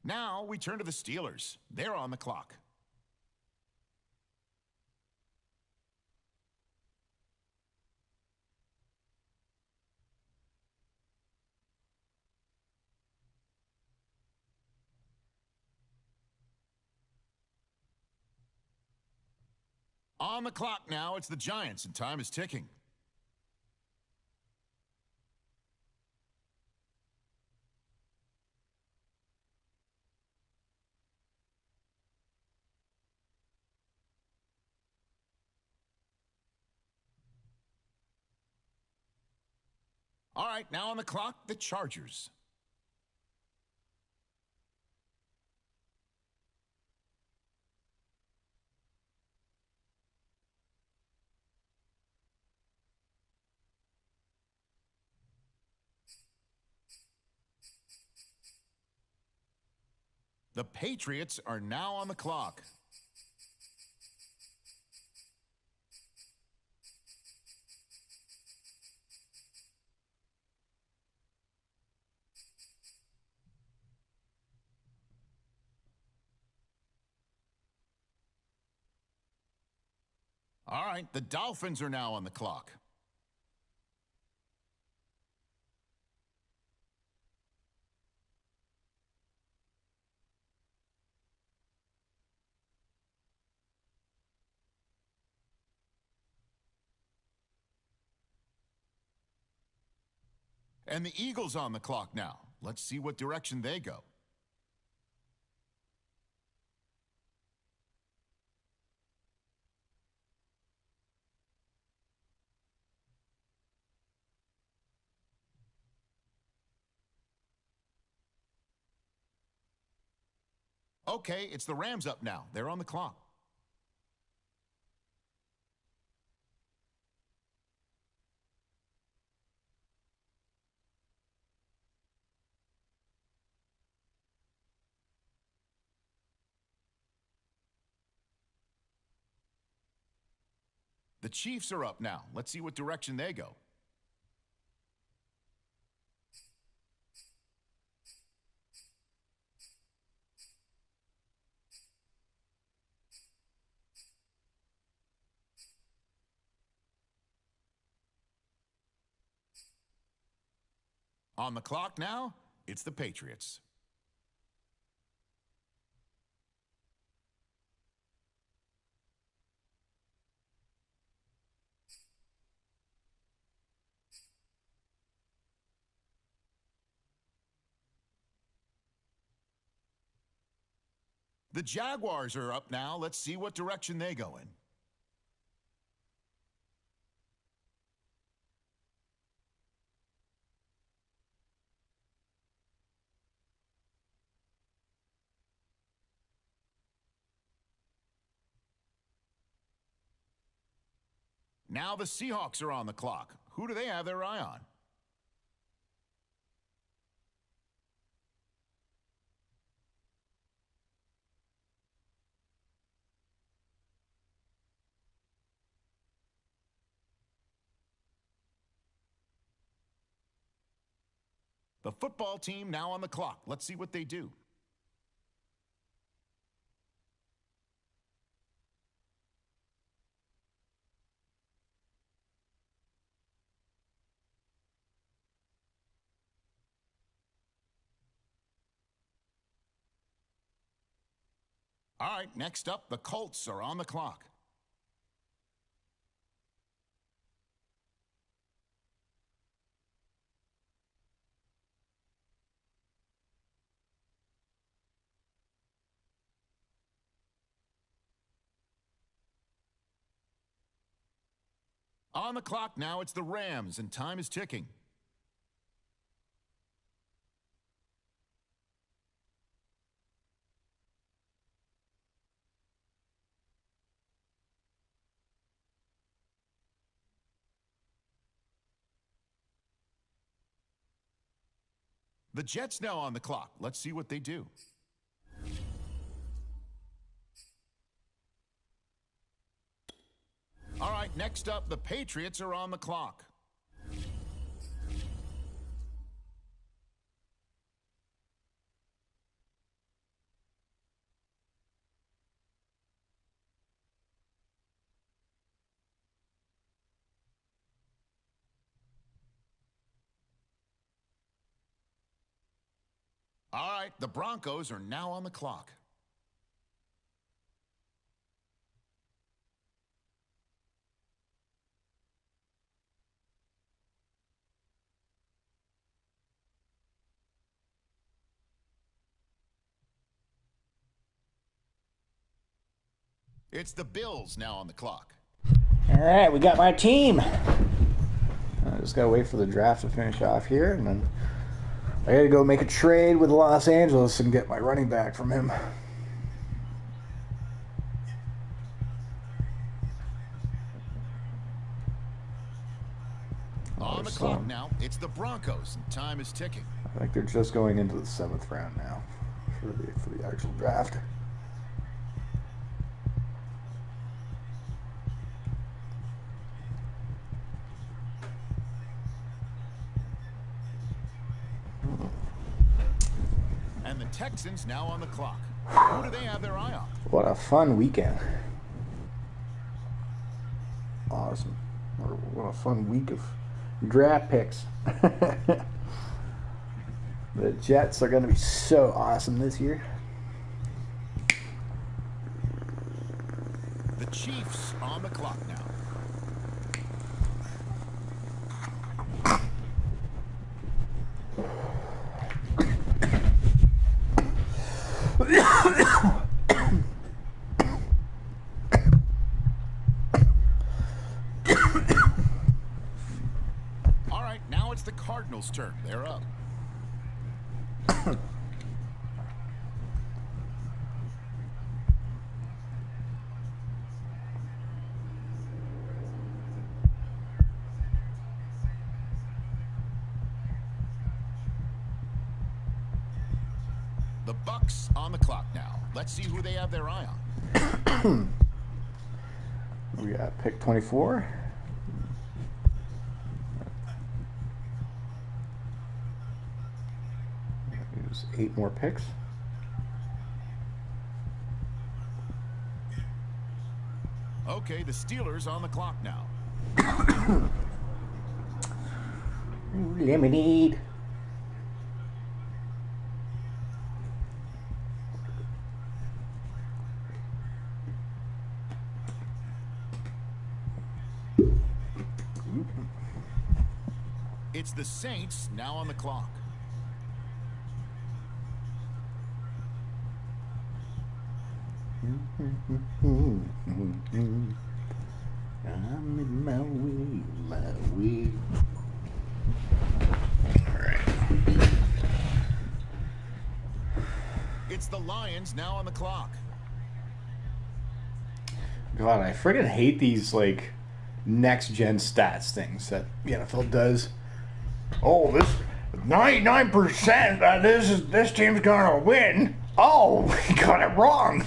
Now we turn to the Steelers. They're on the clock. On the clock now, it's the Giants, and time is ticking. All right, now on the clock, the Chargers. The Patriots are now on the clock. All right, the Dolphins are now on the clock. And the Eagles on the clock now. Let's see what direction they go. Okay, it's the Rams up now. They're on the clock. The Chiefs are up now. Let's see what direction they go. On the clock now, it's the Patriots. The Jaguars are up now. Let's see what direction they go in. Now the Seahawks are on the clock. Who do they have their eye on? The football team now on the clock. Let's see what they do. All right, next up, the Colts are on the clock. On the clock now, it's the Rams, and time is ticking. The Jets now on the clock. Let's see what they do. All right, next up, the Patriots are on the clock. All right, the Broncos are now on the clock. It's the Bills now on the clock. All right, we got my team. I just gotta wait for the draft to finish off here, and then I gotta go make a trade with Los Angeles and get my running back from him. On the clock now, it's the Broncos, and time is ticking. I think they're just going into the 7th round now for the actual draft. And the Texans now on the clock. Who do they have their eye on? What a fun weekend. awesome. What a fun week of draft picks. The Jets are going to be so awesome this year. The Chiefs on the clock now. All right, now it's the Cardinals' turn. They're up. The Bucks on the clock now. Let's see who they have their eye on. We got pick 24. Use 8 more picks. Okay, the Steelers on the clock now. Lemonade. It's the Saints now on the clock. I'm in my way, my way. All right. It's the Lions now on the clock. God, I friggin' hate these like next gen stats things that the NFL does. Oh, this 99% that this team's gonna win. Oh, we got it wrong.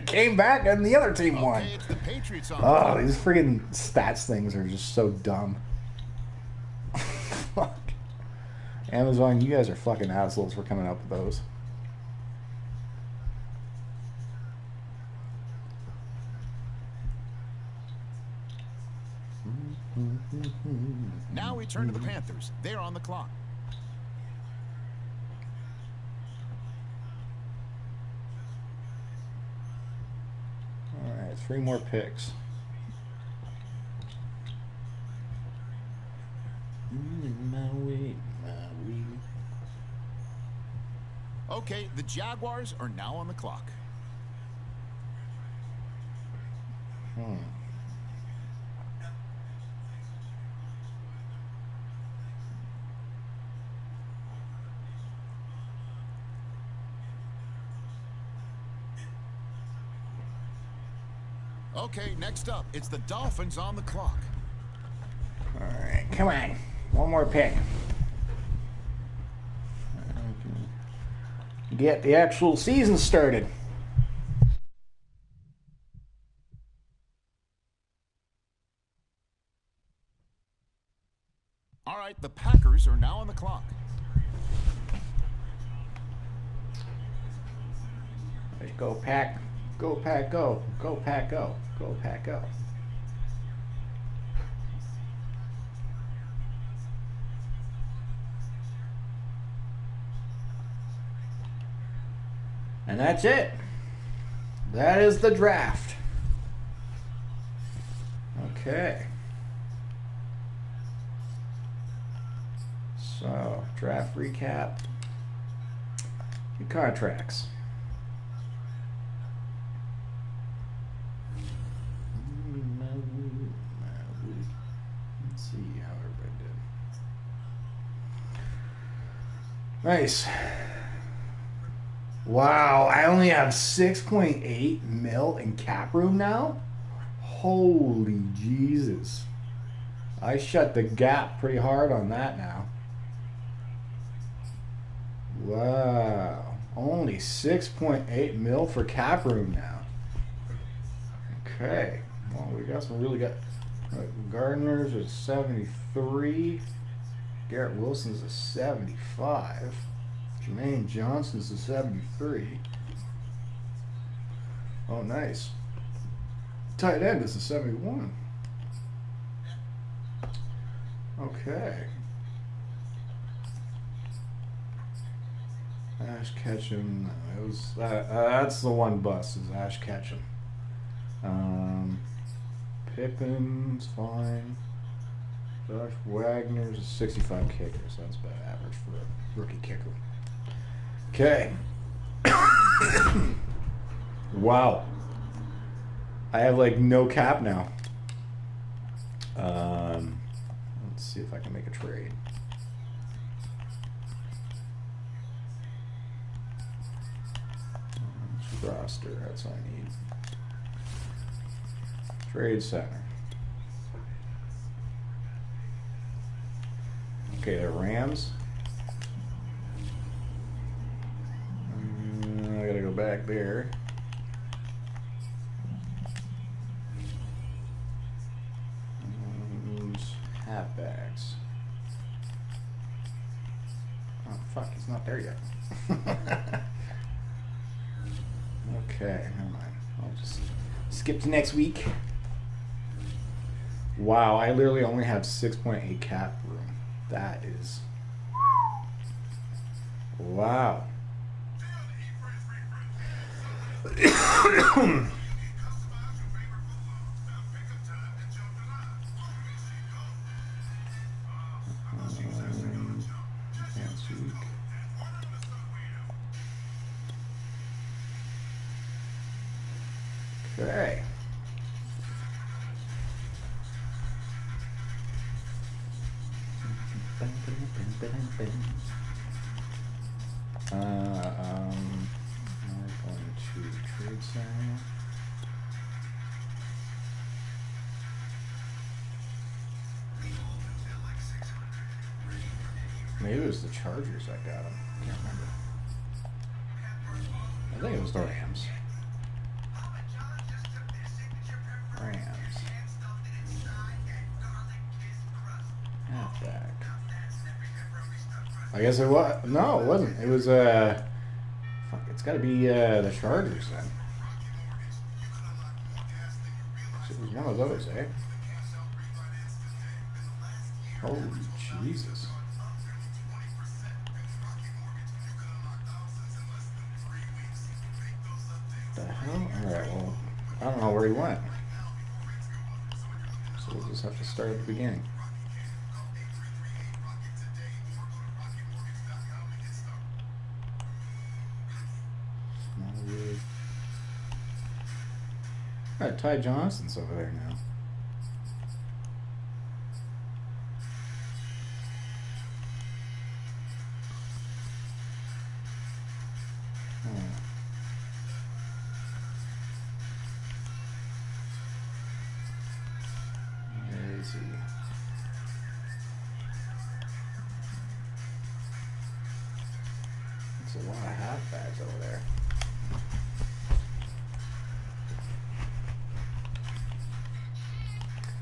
Came back and the other team won. Okay, it's the Patriots on Oh, these friggin' stats things are just so dumb. Fuck. Amazon, you guys are fucking assholes for coming up with those. Now we turn to the Panthers. They're on the clock. All right, 3 more picks. Okay, the Jaguars are now on the clock. Okay, next up, it's the Dolphins on the clock. All right, come on. 1 more pick. Get the actual season started. All right, the Packers are now on the clock. Go Pack. Go Pack, go. Go Pack, go. Go Pack, go. And that's it. That is the draft. Okay. So, draft recap. Your contracts. Let's see how everybody did. Nice. Wow, I only have 6.8 mil in cap room now? Holy Jesus. I shut the gap pretty hard on that now. Wow. Only 6.8 mil for cap room now. Okay. Well, we got some really good. Gardner's is 73. Garrett Wilson's a 75. Jermaine Johnson's a 73. Oh, nice. Tight end is a 71. Okay. Ash Ketchum. It was that's the one bust is Ash Ketchum. Pippin's fine. Josh Wagner's a 65 kicker, so that's about average for a rookie kicker. Okay. Wow. I have like no cap now. Let's see if I can make a trade. Roster, that's all I need. Trade center. Okay, the Rams. I gotta go back there. Halfbacks. Oh fuck, he's not there yet. Okay, never mind. I'll just skip to next week. Wow, I literally only have 6.8 cap room. That is... Wow. Okay. I'm going to trade center. Maybe it was the Chargers I got him. Can't remember. I think it was the Rams. Halfback. I guess it was. No, it wasn't. It was, fuck, it's gotta be, the Chargers then. It was one of those, eh? Holy Jesus. The hell? Alright, well, I don't know where he went. So we'll just have to start at the beginning. Alright, Ty Johnson's over there now. Where is he? There's a lot of halfbacks over there.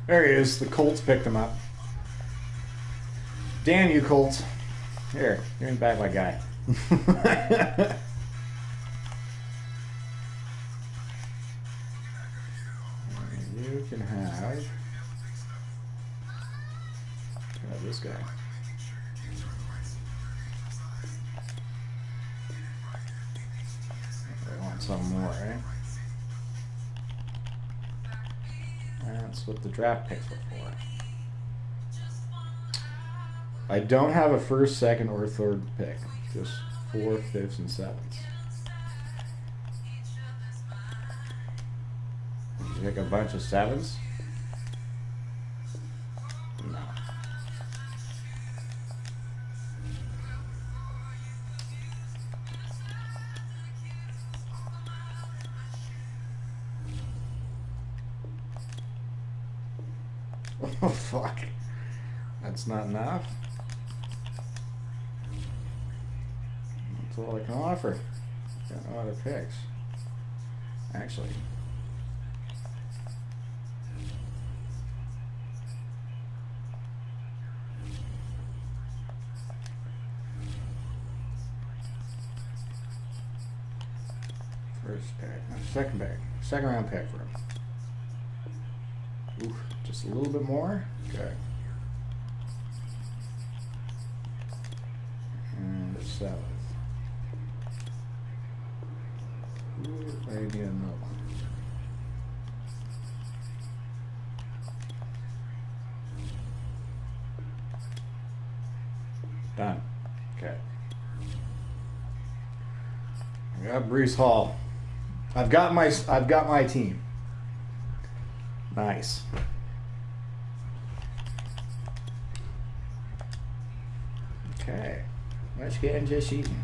There he is. The Colts picked him up. Damn you, Colts. Here, give me back my guy. You can have this guy. I want some more, eh? That's what the draft picks were for. I don't have a first, second, or third pick. Just 4th, 5th, and 7th. Did you pick a bunch of 7s? No. Oh, fuck. That's not enough. That's all I can offer. Got no other picks. Actually. First pick. Second pick. Second round pick for him. Oof, just a little bit more. Okay. And the 7th. Ooh, I need another one. Done. Okay. I got Breece Hall. I've got my team. Nice. Okay. Let's get into just eating.